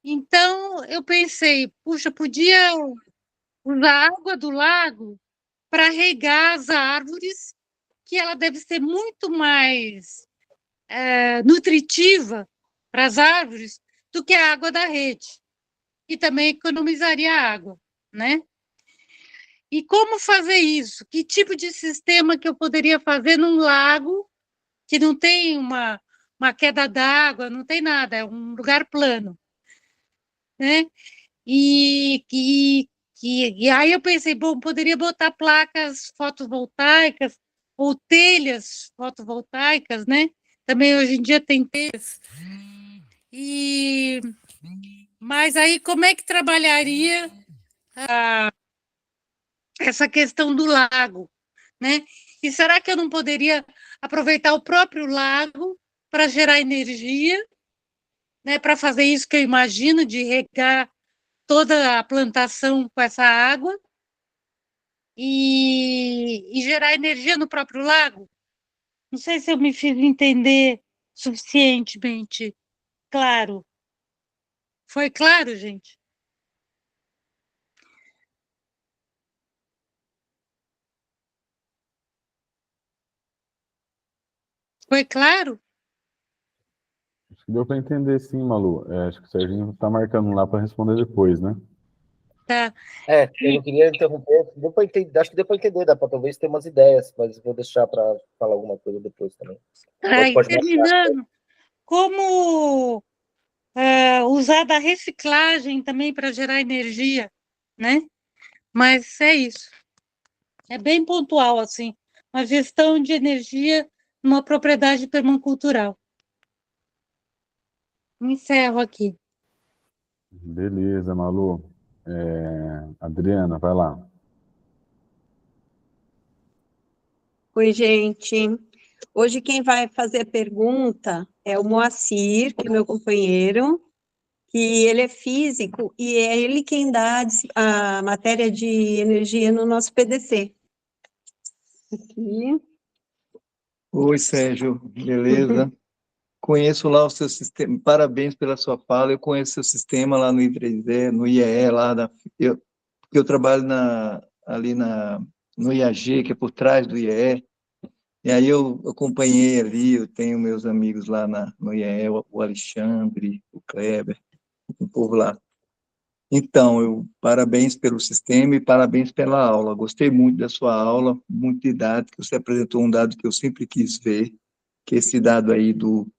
Então, eu pensei, puxa, podia usar a água do lago para regar as árvores, que ela deve ser muito mais nutritiva para as árvores do que a água da rede. E também economizaria água, né? E como fazer isso? Que tipo de sistema que eu poderia fazer num lago que não tem uma queda d'água, não tem nada, é um lugar plano, né? E aí eu pensei, bom, poderia botar placas fotovoltaicas ou telhas fotovoltaicas, né? Também hoje em dia tem telhas. Mas aí como é que trabalharia essa questão do lago, né? E será que eu não poderia aproveitar o próprio lago para gerar energia, né? Para fazer isso que eu imagino, de regar toda a plantação com essa água e gerar energia no próprio lago? Não sei se eu me fiz entender suficientemente claro. Foi claro, gente? Foi claro? Acho que deu para entender sim, Malu. Acho que o Serginho está marcando lá para responder depois, né? Tá. Eu não queria interromper, deu pra entender, acho que deu para entender, dá para talvez ter umas ideias, mas vou deixar para falar alguma coisa depois também. Aí, Pode terminando, como usar da reciclagem também para gerar energia, né? Mas é isso. É bem pontual, assim, uma gestão de energia numa propriedade permacultural. Encerro aqui. Beleza, Malu. Adriana, vai lá. Oi, gente. Hoje quem vai fazer a pergunta é o Moacir, que é meu companheiro, que ele é físico e é ele quem dá a matéria de energia no nosso PDC. Aqui. Oi, Sérgio, beleza? Conheço lá o seu sistema, parabéns pela sua fala, eu conheço o seu sistema lá no I3E, no IEE, eu trabalho ali no IAG, que é por trás do IEE, e aí eu acompanhei ali, eu tenho meus amigos lá no IEE, o Alexandre, o Kleber, o povo lá. Então, parabéns pelo sistema e parabéns pela aula. Gostei muito da sua aula, muito didática. Você apresentou um dado que eu sempre quis ver, que é esse dado aí do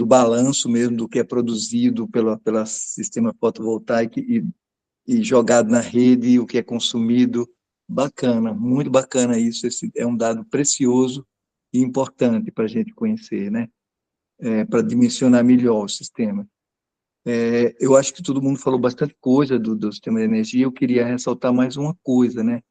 balanço mesmo, do que é produzido pelo sistema fotovoltaico e jogado na rede, e o que é consumido. Bacana, muito bacana isso. Esse é um dado precioso e importante para a gente conhecer, né? Para dimensionar melhor o sistema. Eu acho que todo mundo falou bastante coisa do sistema de energia, eu queria ressaltar mais uma coisa, né?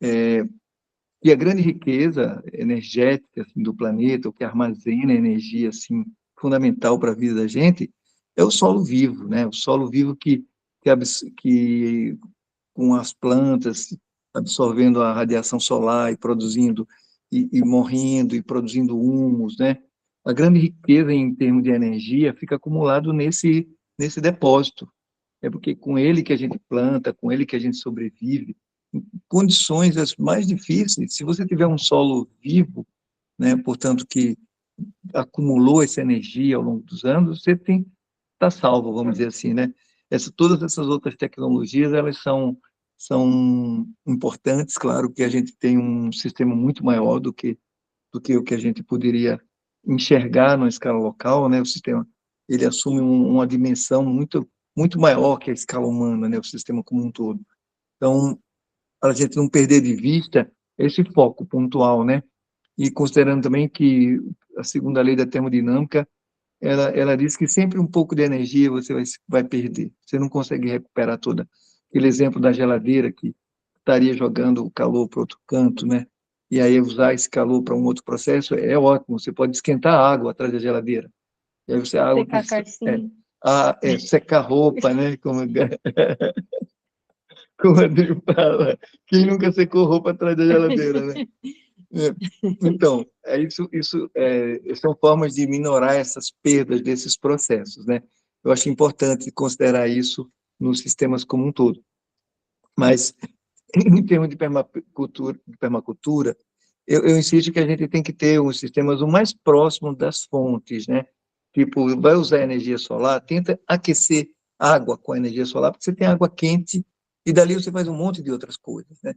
E a grande riqueza energética assim, do planeta, o que armazena energia assim, fundamental para a vida da gente, é o solo vivo, né? O solo vivo que com as plantas, absorvendo a radiação solar e produzindo, e morrendo e produzindo humus, né? A grande riqueza em termos de energia fica acumulado nesse depósito. É porque com ele que a gente planta, com ele que a gente sobrevive, em condições as mais difíceis, se você tiver um solo vivo, né, portanto, que acumulou essa energia ao longo dos anos, você está salvo, vamos dizer assim, né? Todas essas outras tecnologias, elas são importantes, claro que a gente tem um sistema muito maior do que o que a gente poderia enxergar na escala local, né? O sistema, ele assume uma dimensão muito maior que a escala humana, né? O sistema como um todo. Então, para a gente não perder de vista esse foco pontual, né? E considerando também que a segunda lei da termodinâmica, ela diz que sempre um pouco de energia você vai perder. Você não consegue recuperar toda. Aquele exemplo da geladeira que estaria jogando o calor para outro canto, né? E aí usar esse calor para um outro processo é ótimo. Você pode esquentar a água atrás da geladeira. E aí você Secar calcinha. secar roupa, né? Como o André fala. Quem nunca secou roupa atrás da geladeira, né? Então, são formas de minorar essas perdas desses processos, né? Eu acho importante considerar isso nos sistemas como um todo. Mas, em termos de permacultura, eu insisto que a gente tem que ter os sistemas o mais próximo das fontes, né? Tipo, vai usar energia solar, tenta aquecer água com energia solar, porque você tem água quente e dali você faz um monte de outras coisas, né?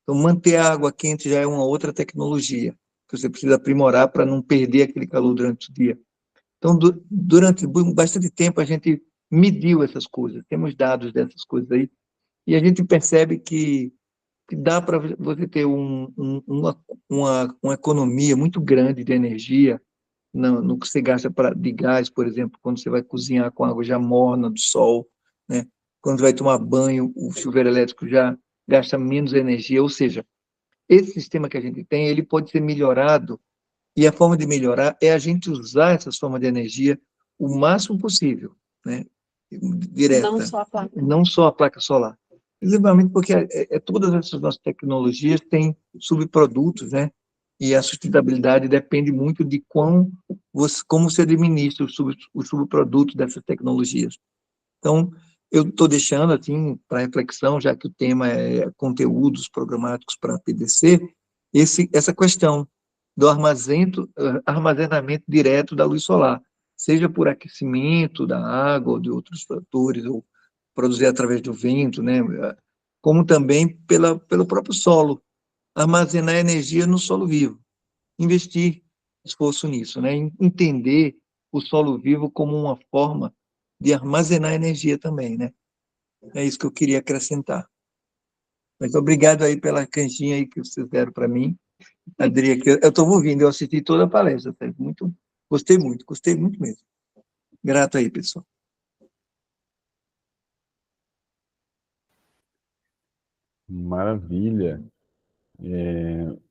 Então, manter a água quente já é uma outra tecnologia que você precisa aprimorar para não perder aquele calor durante o dia. Então, durante bastante tempo, a gente mediu essas coisas, temos dados dessas coisas aí, e a gente percebe que dá para você ter uma economia muito grande de energia no que você gasta de gás, por exemplo, quando você vai cozinhar com água já morna do sol, né? Quando vai tomar banho, o chuveiro elétrico já gasta menos energia, ou seja, esse sistema que a gente tem, ele pode ser melhorado, e a forma de melhorar é a gente usar essas formas de energia o máximo possível, né? Direta. Não só a placa solar. Principalmente porque todas essas nossas tecnologias têm subprodutos, né? E a sustentabilidade depende muito de como você administra os subprodutos dessas tecnologias. Então, eu estou deixando, assim, para reflexão, já que o tema é conteúdos programáticos para PDC, essa questão do armazenamento direto da luz solar, seja por aquecimento da água ou de outros fatores, ou produzir através do vento, né? Como também pelo próprio solo, armazenar energia no solo vivo, investir esforço nisso, né? Entender o solo vivo como uma forma de armazenar energia também, né? É isso que eu queria acrescentar. Mas obrigado aí pela canjinha aí que vocês deram para mim. Adri, que eu estou ouvindo, eu assisti toda a palestra, gostei muito mesmo. Grato aí, pessoal. Maravilha.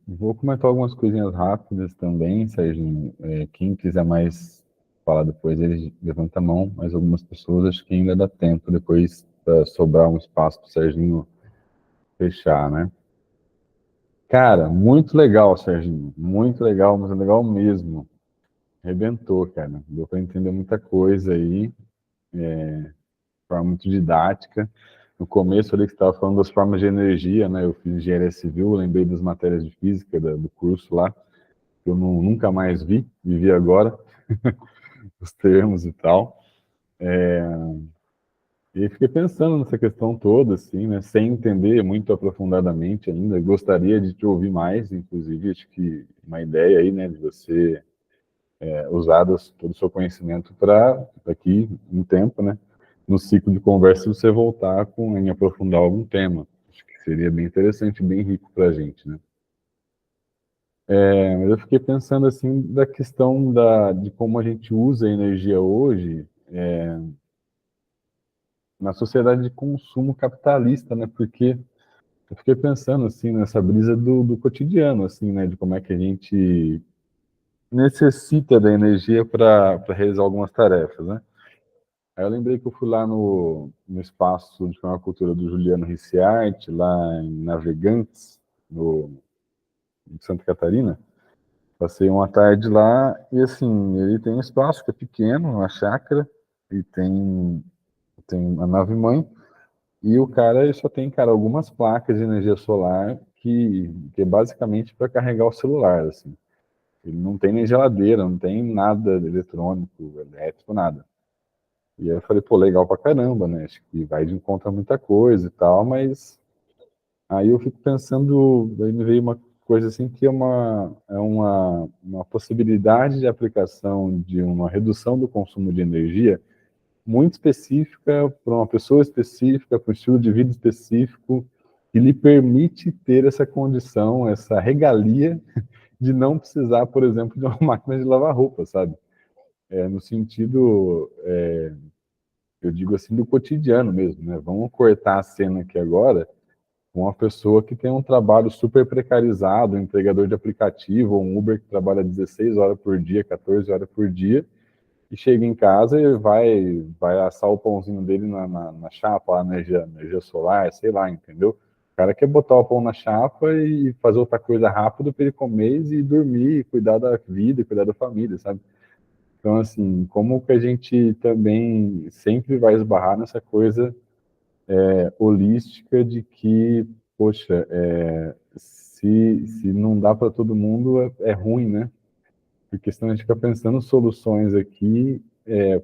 Vou comentar algumas coisinhas rápidas também, Serginho. Quem quiser mais falar depois, ele levanta a mão, mas algumas pessoas acho que ainda dá tempo depois para sobrar um espaço para o Serginho fechar, né? Cara, muito legal, Serginho. Muito legal, mas legal mesmo. Arrebentou, cara. Deu para entender muita coisa aí, de forma muito didática. No começo ali que você estava falando das formas de energia, né? Eu fiz engenharia civil, lembrei das matérias de física do curso lá, que eu nunca mais vi agora, os termos e tal. E fiquei pensando nessa questão toda, assim, né? Sem entender muito aprofundadamente ainda. Gostaria de te ouvir mais, inclusive, acho que uma ideia aí, né, de você usar todo o seu conhecimento para daqui um tempo, né? No ciclo de conversa você voltar em aprofundar algum tema. Acho que seria bem interessante, bem rico para a gente, né? Mas eu fiquei pensando assim da questão de como a gente usa a energia hoje na sociedade de consumo capitalista, né? Porque eu fiquei pensando assim nessa brisa do cotidiano, assim, né? De como é que a gente necessita da energia para realizar algumas tarefas, né? Aí eu lembrei que eu fui lá no espaço de permacultura do Juliano Ricciardi, lá em Navegantes, em Santa Catarina. Passei uma tarde lá e, assim, ele tem um espaço que é pequeno, uma chácara, e tem a nave-mãe, e o cara ele só tem, cara, algumas placas de energia solar que é basicamente para carregar o celular, assim. Ele não tem nem geladeira, não tem nada eletrônico, elétrico, nada. E aí eu falei, pô, legal pra caramba, né? Acho que vai de encontro a muita coisa e tal, mas aí eu fico pensando, aí me veio uma coisa assim que é uma possibilidade de aplicação de uma redução do consumo de energia muito específica para uma pessoa específica, para um estilo de vida específico, que lhe permite ter essa condição, essa regalia de não precisar, por exemplo, de uma máquina de lavar roupa, sabe? No sentido, eu digo assim, do cotidiano mesmo, né? Vamos cortar a cena aqui agora com uma pessoa que tem um trabalho super precarizado, um entregador de aplicativo, ou um Uber que trabalha 16 horas por dia, 14 horas por dia, e chega em casa e vai assar o pãozinho dele na chapa, lá, energia solar, sei lá, entendeu? O cara quer botar o pão na chapa e fazer outra coisa rápido para ele comer e dormir, e cuidar da vida, e cuidar da família, sabe? Então, assim, como que a gente também sempre vai esbarrar nessa coisa holística de que, poxa, se não dá para todo mundo, é ruim, né? Porque senão a gente fica pensando soluções aqui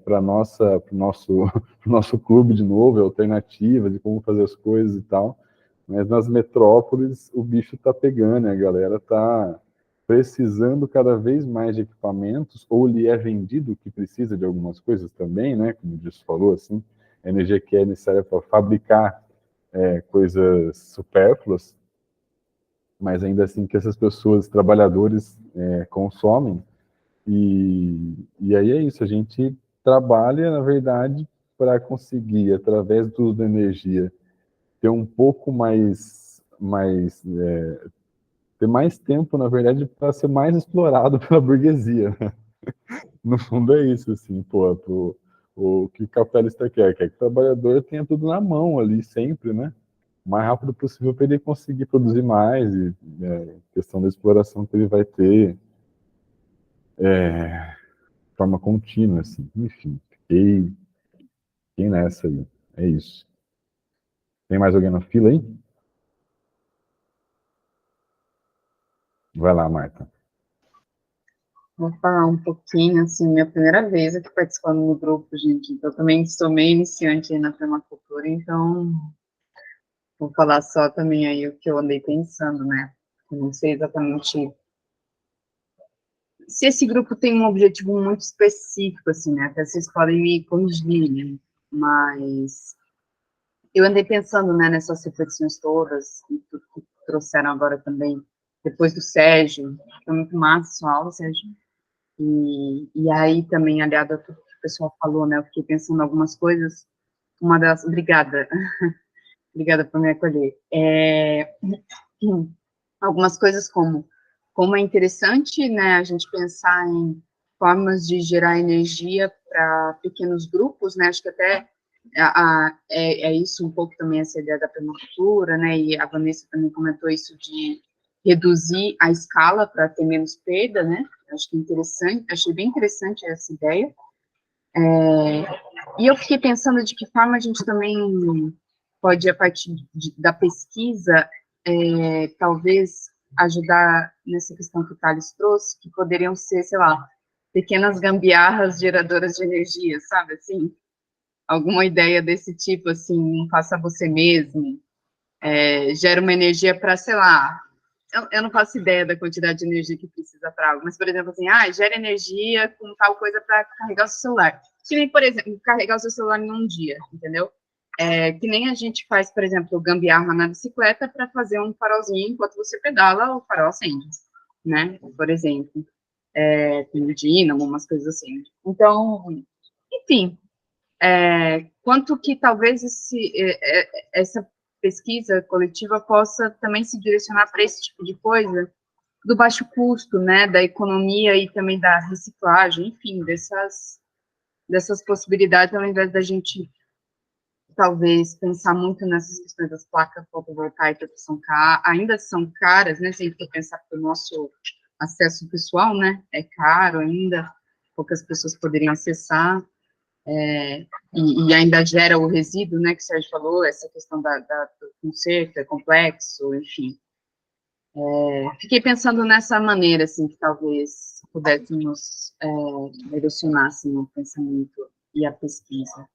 para o nosso clube de novo, alternativa de como fazer as coisas e tal, mas nas metrópoles o bicho tá pegando, a galera tá precisando cada vez mais de equipamentos, ou lhe é vendido que precisa de algumas coisas também, né? Como o Dilson falou, assim, a energia que é necessária para fabricar coisas supérfluas, mas ainda assim que essas pessoas, trabalhadores, consomem. E aí é isso, a gente trabalha, na verdade, para conseguir, através do uso da energia, ter um pouco ter mais tempo, na verdade, para ser mais explorado pela burguesia. No fundo é isso, assim, pô, o que o capitalista quer que o trabalhador tenha tudo na mão ali, sempre, né? O mais rápido possível para ele conseguir produzir mais, e questão da exploração que ele vai ter de forma contínua, assim. Enfim, fiquei nessa aí. É isso. Tem mais alguém na fila aí? Vai lá, Marta. Vou falar um pouquinho, assim, minha primeira vez aqui participando no grupo, gente, então eu também sou meio iniciante aí na permacultura, então vou falar só também aí o que eu andei pensando, né? Eu não sei exatamente se esse grupo tem um objetivo muito específico, assim, né? Até vocês podem me corrigir, né? Mas eu andei pensando, né, nessas reflexões todas, e tudo que trouxeram agora também, depois do Sérgio, foi muito massa a sua aula, Sérgio. E aí também, aliado a tudo que o pessoal falou, né, eu fiquei pensando em algumas coisas, uma das, obrigada por me acolher, algumas coisas como é interessante, né, a gente pensar em formas de gerar energia para pequenos grupos, né, acho que até é isso um pouco também essa ideia da permacultura, né, e a Vanessa também comentou isso de reduzir a escala para ter menos perda, né, acho que é interessante, achei bem interessante essa ideia, e eu fiquei pensando de que forma a gente também pode, a partir da pesquisa, talvez ajudar nessa questão que o Thales trouxe, que poderiam ser, sei lá, pequenas gambiarras geradoras de energia, sabe, assim, alguma ideia desse tipo, assim, faça você mesmo, gera uma energia para, sei lá, eu não faço ideia da quantidade de energia que precisa para algo, mas, por exemplo, assim, gera energia com tal coisa para carregar o seu celular. Que nem, por exemplo, carregar o seu celular em um dia, entendeu? Que nem a gente faz, por exemplo, gambiarra na bicicleta para fazer um farolzinho enquanto você pedala, o farol acende, né? Por exemplo, tem dínamo, umas coisas assim. Então, enfim, quanto que talvez essa pesquisa coletiva possa também se direcionar para esse tipo de coisa, do baixo custo, né, da economia e também da reciclagem, enfim, dessas possibilidades, ao invés da gente, talvez, pensar muito nessas questões das placas fotovoltaicas que ainda são caras, né, se a gente for pensar que o nosso acesso pessoal, né, é caro ainda, poucas pessoas poderiam acessar, e ainda gera o resíduo, né, que o Sérgio falou, essa questão do conserto, é complexo, enfim. Fiquei pensando nessa maneira, assim, que talvez pudéssemos direcionar, assim, o pensamento e a pesquisa.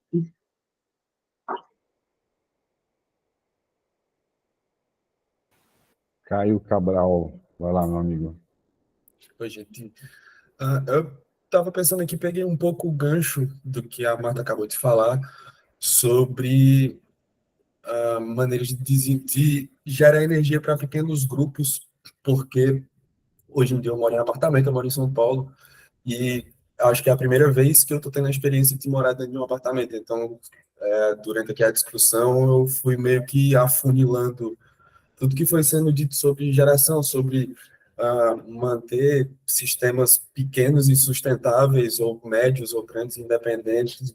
Caio Cabral, vai lá, meu amigo. Oi, gente. Eu estava pensando aqui, peguei um pouco o gancho do que a Marta acabou de falar sobre maneiras de gerar energia para pequenos grupos, porque hoje em dia eu moro em apartamento, eu moro em São Paulo, e acho que é a primeira vez que eu estou tendo a experiência de morar dentro de um apartamento. Então, durante aqui a discussão, eu fui meio que afunilando tudo que foi sendo dito sobre geração, sobre manter sistemas pequenos e sustentáveis, ou médios ou grandes, independentes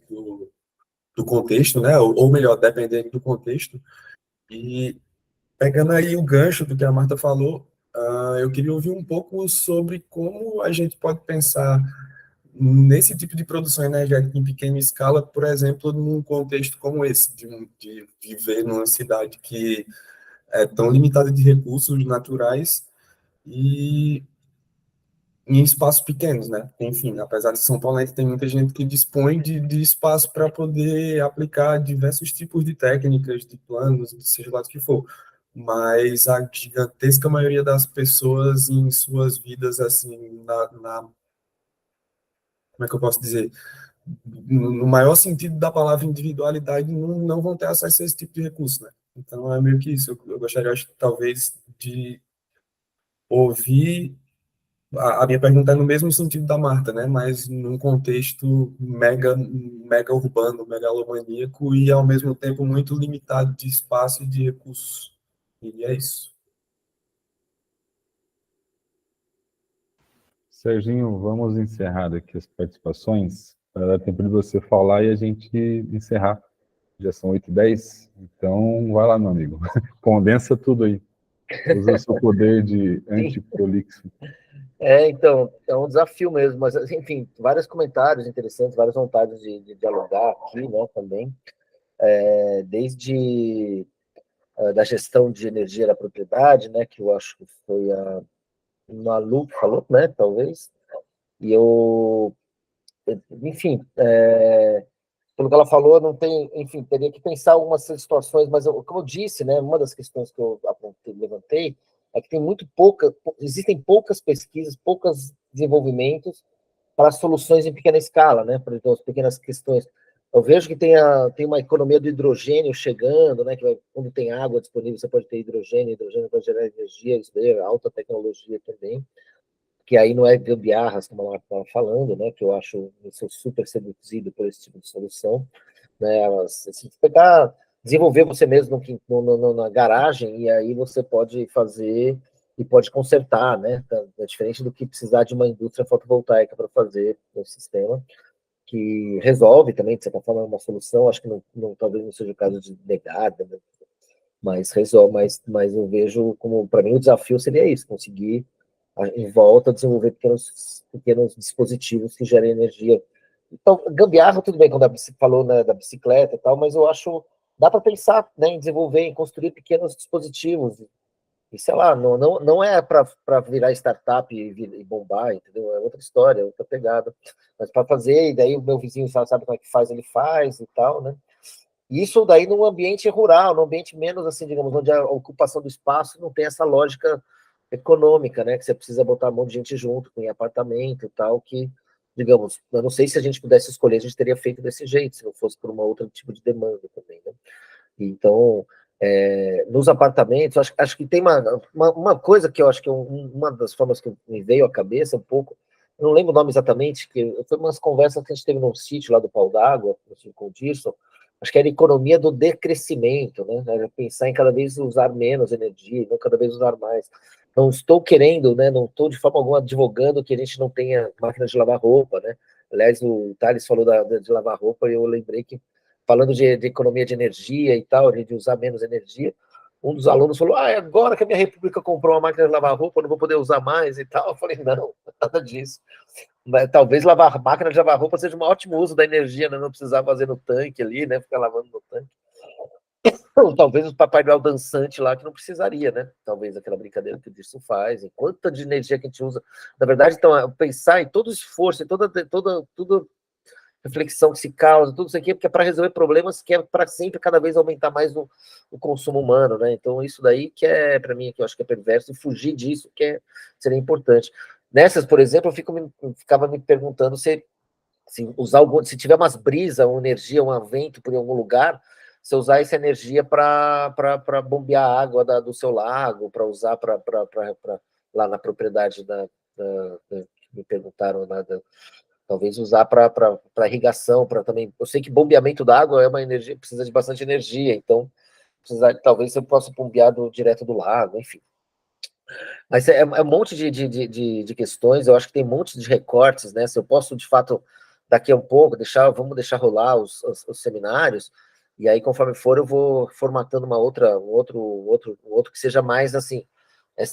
do contexto, né? Ou melhor, dependente do contexto. E pegando aí o gancho do que a Marta falou, eu queria ouvir um pouco sobre como a gente pode pensar nesse tipo de produção energética em pequena escala, por exemplo, num contexto como esse, de viver numa cidade que é tão limitada de recursos naturais e em espaços pequenos, né? Enfim, apesar de São Paulo ainda tem muita gente que dispõe de espaço para poder aplicar diversos tipos de técnicas, de planos, de seja lá o que for. Mas a gigantesca maioria das pessoas em suas vidas, assim, como é que eu posso dizer? No maior sentido da palavra individualidade, não vão ter acesso a esse tipo de recurso, né? Então é meio que isso. Eu gostaria, acho que talvez, de ouvir. A minha pergunta é no mesmo sentido da Marta, né? Mas num contexto mega urbano, megalomaníaco e ao mesmo tempo muito limitado de espaço e de recursos. E é isso. Serginho, vamos encerrar aqui as participações, para dar tempo de você falar e a gente encerrar. Já são 8h10, então vai lá, meu amigo. Condensa tudo aí. Usa o seu poder de antiprolixo. Então, é um desafio mesmo, mas, enfim, vários comentários interessantes, várias vontades de dialogar aqui, né, também, desde da gestão de energia da propriedade, né, que eu acho que foi a Malu que falou, né, talvez, e enfim, pelo que ela falou, não tem, enfim, teria que pensar algumas situações, mas como eu disse, né, uma das questões que eu levantei é que existem poucas pesquisas, poucos desenvolvimentos para soluções em pequena escala, né, para as pequenas questões. Eu vejo que tem uma economia do hidrogênio chegando, né, que quando tem água disponível, você pode ter hidrogênio vai gerar energia, isso daí é alta tecnologia também, que aí não é gambiarras, como ela estava falando, né, que eu sou super seduzido por esse tipo de solução, né, se desenvolver você mesmo na garagem, e aí você pode fazer e pode consertar, né, é diferente do que precisar de uma indústria fotovoltaica para fazer o sistema, que resolve também, de certa forma, é uma solução, acho que talvez não seja o caso de negar, né, mas resolve, mas eu vejo como, para mim, o desafio seria isso, conseguir em volta desenvolver pequenos dispositivos que gerem energia. Então, gambiarra, tudo bem, quando você falou, né, da bicicleta e tal, mas eu acho, dá para pensar, né, em desenvolver, em construir pequenos dispositivos, e sei lá, não é para virar startup e bombar, entendeu? É outra história, outra pegada, mas para fazer, e daí o meu vizinho sabe como é que faz, ele faz e tal, né? Isso daí num ambiente rural, num ambiente menos, assim, digamos, onde a ocupação do espaço não tem essa lógica econômica, né, que você precisa botar um monte de gente junto, com apartamento e tal, que, digamos, eu não sei se a gente pudesse escolher, a gente teria feito desse jeito, se não fosse por uma outra tipo de demanda também, né. Então, nos apartamentos, acho que tem uma coisa que eu acho que uma das formas que me veio à cabeça um pouco, eu não lembro o nome exatamente, que foi umas conversas que a gente teve num sítio lá do Pau d'Água, com o Dirson, acho que era a economia do decrescimento, né? Era pensar em cada vez usar menos energia, não cada vez usar mais. não estou querendo, né, não estou de forma alguma advogando que a gente não tenha máquina de lavar roupa, né? Aliás, o Thales falou de lavar roupa e eu lembrei que, falando de economia de energia e tal, de usar menos energia, um dos alunos falou, agora que a minha república comprou uma máquina de lavar roupa, eu não vou poder usar mais e tal. Eu falei, não, nada disso. Mas, talvez máquina de lavar roupa seja um ótimo uso da energia, né? Não precisar fazer no tanque ali, né? Ficar lavando no tanque. Ou talvez o Papai Noel dançante lá, que não precisaria, né? Talvez aquela brincadeira que o Dirson faz, e quanta de energia que a gente usa. Na verdade, então, pensar em todo esforço, em toda reflexão que se causa, tudo isso aqui, porque é para resolver problemas que é para sempre, cada vez aumentar mais o consumo humano, né? Então, isso daí que é, para mim, que eu acho que é perverso, e fugir disso seria importante. Nessas, por exemplo, eu ficava me perguntando se se tiver umas brisas, uma energia, um vento por algum lugar, você usar essa energia para bombear a água do seu lago, para usar lá na propriedade me perguntaram, talvez usar para irrigação, para também. Eu sei que bombeamento da água é uma energia, precisa de bastante energia, então talvez eu possa bombear direto do lago, enfim. Mas é um monte de questões, eu acho que tem um monte de recortes, né? Se eu posso, de fato, daqui a um pouco, vamos deixar rolar os seminários, e aí, conforme for, eu vou formatando um outro que seja mais, assim,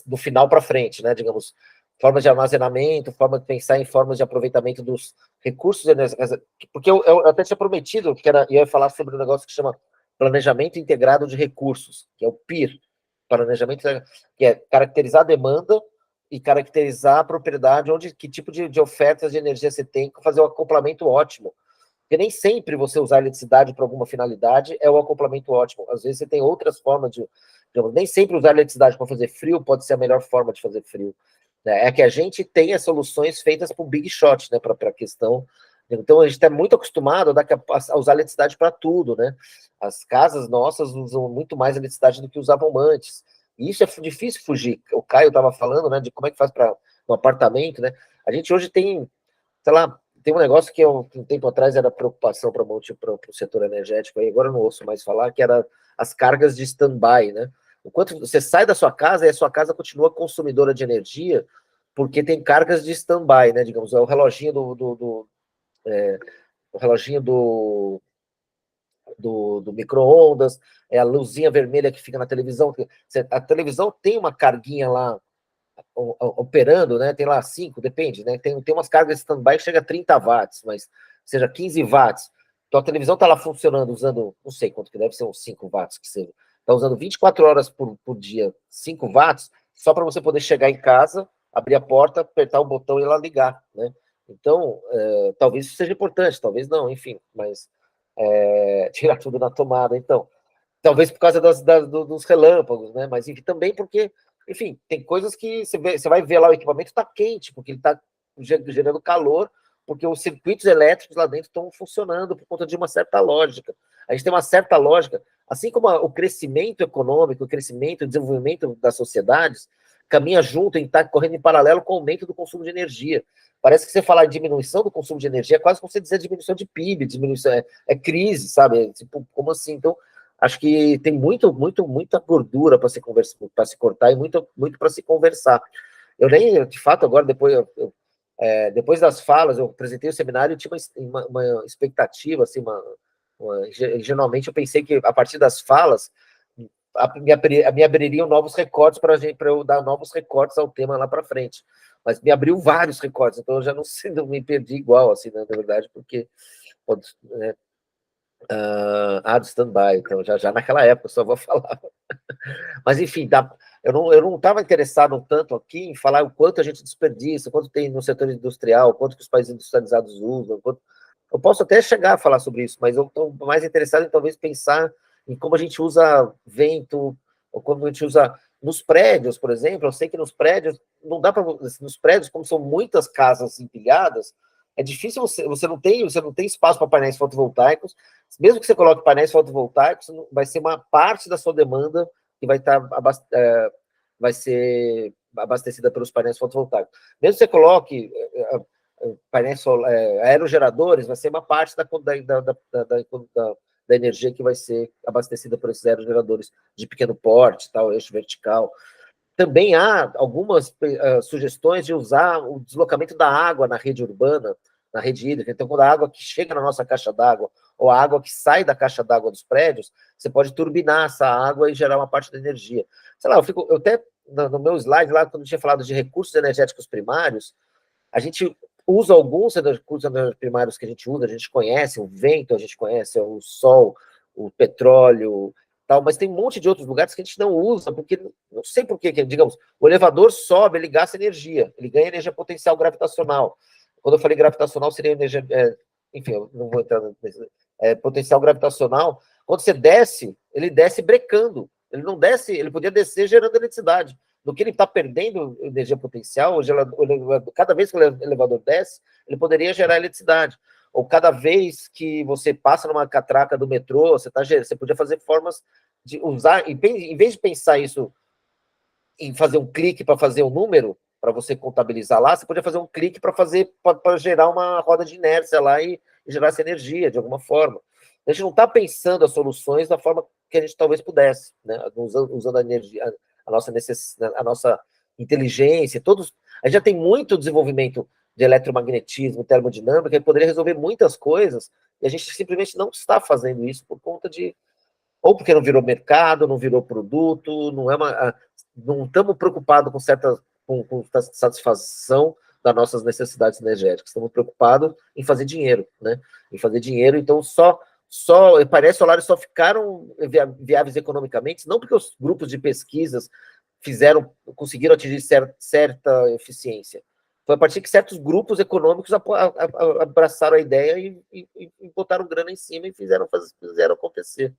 do final para frente, né? Digamos, formas de armazenamento, forma de pensar em formas de aproveitamento dos recursos energéticos, porque eu até tinha prometido que eu ia falar sobre um negócio que chama Planejamento Integrado de Recursos, que é o PIR, planejamento, que é caracterizar a demanda e caracterizar a propriedade, que tipo de ofertas de energia você tem, para fazer um acoplamento ótimo. Porque nem sempre você usar eletricidade para alguma finalidade é o acoplamento ótimo. Às vezes você tem outras formas nem sempre usar eletricidade para fazer frio pode ser a melhor forma de fazer frio. É que a gente tem as soluções feitas por big shot, né, para a questão. Então, a gente está muito acostumado a usar eletricidade para tudo, né? As casas nossas usam muito mais eletricidade do que usavam antes. E isso é difícil fugir. O Caio estava falando, né, de como é que faz para um apartamento, né? A gente hoje tem, sei lá, tem um negócio que um tempo atrás era preocupação para o setor energético, aí agora eu não ouço mais falar, que era as cargas de stand-by, né? Enquanto você sai da sua casa e a sua casa continua consumidora de energia, porque tem cargas de stand-by, né? Digamos, é o reloginho do micro-ondas, é a luzinha vermelha que fica na televisão. A televisão tem uma carguinha lá operando, né? Tem lá 5, depende, né? Tem umas cargas de stand-by que chega a 30 watts, mas seja 15 watts. Então a televisão está lá funcionando, usando, não sei quanto que deve ser, uns 5 watts que seja. Está usando 24 horas por dia, 5 watts, só para você poder chegar em casa, abrir a porta, apertar o botão e ela ligar, né? Então, talvez isso seja importante, talvez não, enfim, mas tirar tudo na tomada, então. Talvez por causa dos relâmpagos, né? Mas enfim, também porque, enfim, tem coisas que você vai ver lá, o equipamento está quente, porque ele está gerando calor, porque os circuitos elétricos lá dentro estão funcionando por conta de uma certa lógica. A gente tem uma certa lógica, assim como o crescimento econômico, o crescimento, o desenvolvimento das sociedades, caminha junto, está correndo em paralelo com o aumento do consumo de energia. Parece que você falar em diminuição do consumo de energia é quase como você dizer diminuição de PIB, diminuição, crise, sabe? Tipo, como assim? Então, acho que tem muita gordura para se cortar e muito para se conversar. Eu nem, de fato, agora, depois das falas, eu apresentei o seminário e tinha uma expectativa, assim, geralmente eu pensei que, a partir das falas, me abririam novos recortes para eu dar novos recortes ao tema lá para frente. Mas me abriu vários recortes, então eu já não sei, não me perdi igual, assim, né, na verdade, porque... Né, do stand-by, então já naquela época eu só vou falar. Mas enfim, eu não estava interessado tanto aqui em falar o quanto a gente desperdiça, quanto tem no setor industrial, quanto que os países industrializados usam. Eu posso até chegar a falar sobre isso, mas eu estou mais interessado em talvez pensar em como a gente usa vento, ou como a gente usa nos prédios, por exemplo. Eu sei que nos prédios, não dá para. Nos prédios, como são muitas casas empilhadas, é difícil, você não tem espaço para painéis fotovoltaicos. Mesmo que você coloque painéis fotovoltaicos, vai ser uma parte da sua demanda que vai ser abastecida pelos painéis fotovoltaicos. Mesmo que você coloque painéis aerogeradores, vai ser uma parte da energia que vai ser abastecida por esses aerogeradores de pequeno porte, tal, eixo vertical. Também há algumas sugestões de usar o deslocamento da água na rede urbana, na rede hídrica. Então, quando a água que chega na nossa caixa d'água, ou a água que sai da caixa d'água dos prédios, você pode turbinar essa água e gerar uma parte da energia. Sei lá, eu até, no meu slide lá, quando eu tinha falado de recursos energéticos primários, a gente usa alguns recursos energéticos primários que a gente conhece, o vento, a gente conhece o sol, o petróleo, tal, mas tem um monte de outros lugares que a gente não usa, porque não sei por quê, digamos, o elevador sobe, ele gasta energia, ele ganha energia potencial gravitacional. Quando eu falei gravitacional, seria energia, enfim, eu não vou entrar nesse, potencial gravitacional. Quando você desce, ele desce brecando, ele não desce, ele podia descer gerando eletricidade. No que ele está perdendo energia potencial, cada vez que o elevador desce, ele poderia gerar eletricidade. Ou cada vez que você passa numa catraca do metrô, você podia fazer formas de usar, em vez de pensar isso em fazer um clique para fazer um número, para você contabilizar lá, você podia fazer um clique para gerar uma roda de inércia lá e gerar essa energia de alguma forma. A gente não está pensando as soluções da forma que a gente talvez pudesse, né? Usando a energia, a nossa inteligência, a gente já tem muito desenvolvimento de eletromagnetismo, termodinâmica, que poderia resolver muitas coisas, e a gente simplesmente não está fazendo isso por conta de, ou porque não virou mercado, não virou produto, não estamos preocupados com satisfação das nossas necessidades energéticas, estamos preocupados em fazer dinheiro, né? Em fazer dinheiro, então parece solares só ficaram viáveis economicamente, não porque os grupos de pesquisas conseguiram atingir certa eficiência. Foi a partir que certos grupos econômicos abraçaram a ideia e botaram grana em cima e fizeram acontecer.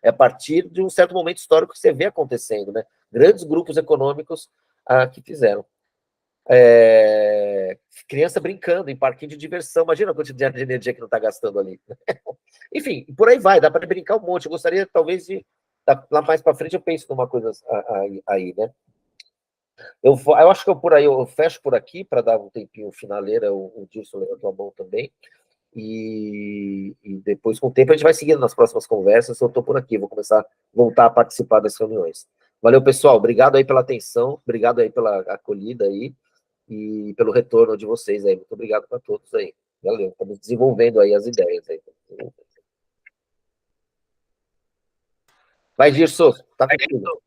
É a partir de um certo momento histórico que você vê acontecendo, né? Grandes grupos econômicos que fizeram. Criança brincando em parquinho de diversão, imagina a quantidade de energia que não está gastando ali. Enfim, por aí vai, dá para brincar um monte. Eu gostaria, talvez, lá mais para frente, eu penso numa coisa aí, né? Eu acho que eu fecho por aqui, para dar um tempinho finaleira, o Dirson levantou a mão também, e depois, com o tempo, a gente vai seguindo nas próximas conversas. Eu estou por aqui, vou voltar a participar das reuniões. Valeu, pessoal, obrigado aí pela atenção, obrigado aí pela acolhida aí, e pelo retorno de vocês aí. Muito obrigado para todos aí. Valeu, estamos desenvolvendo aí as ideias aí. Vai, Dirson, tá contigo.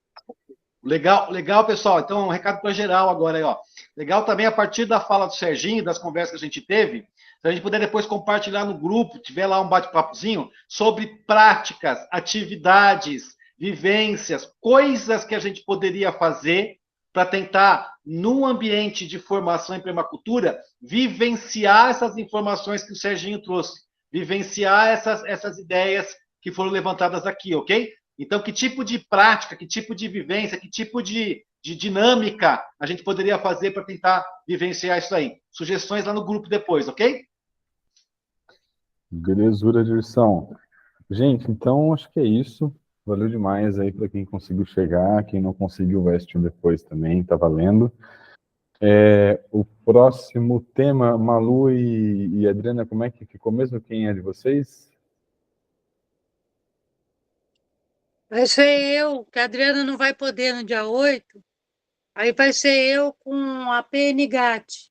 Legal, pessoal. Então, um recado para geral agora aí, ó. Legal também, a partir da fala do Serginho, das conversas que a gente teve, se a gente puder depois compartilhar no grupo, tiver lá um bate-papozinho, sobre práticas, atividades, vivências, coisas que a gente poderia fazer para tentar, num ambiente de formação em permacultura, vivenciar essas informações que o Serginho trouxe, vivenciar essas ideias que foram levantadas aqui, ok? Então, que tipo de prática, que tipo de vivência, que tipo de dinâmica a gente poderia fazer para tentar vivenciar isso aí? Sugestões lá no grupo depois, ok? Belezura, Dirção. Gente, então acho que é isso. Valeu demais aí para quem conseguiu chegar, quem não conseguiu vai assistir depois também, tá valendo. O próximo tema, Malu e Adriana, como é que ficou mesmo? Quem é de vocês? Vai ser eu, que a Adriana não vai poder no dia 8, aí vai ser eu com a PNGAT.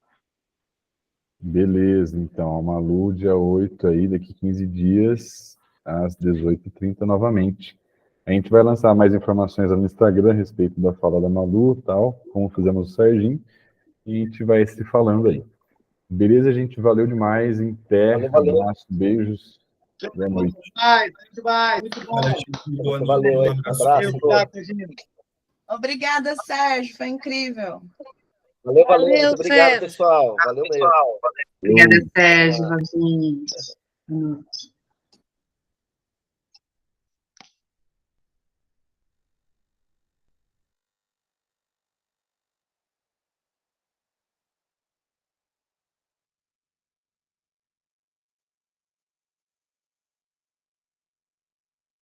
Beleza, então, a Malu, dia 8 aí, daqui 15 dias, às 18h30 novamente. A gente vai lançar mais informações lá no Instagram a respeito da fala da Malu e tal, como fizemos o Serginho, e a gente vai se falando aí. Beleza, gente? Valeu demais, em pé, valeu. abraço, beijos, boa noite. Muito bom. Valeu, abraço. Obrigada, Sérgio, foi incrível. Valeu, Valeu, muito obrigado, Sérgio. pessoal. Valeu mesmo. Obrigada, Sérgio, Valdir.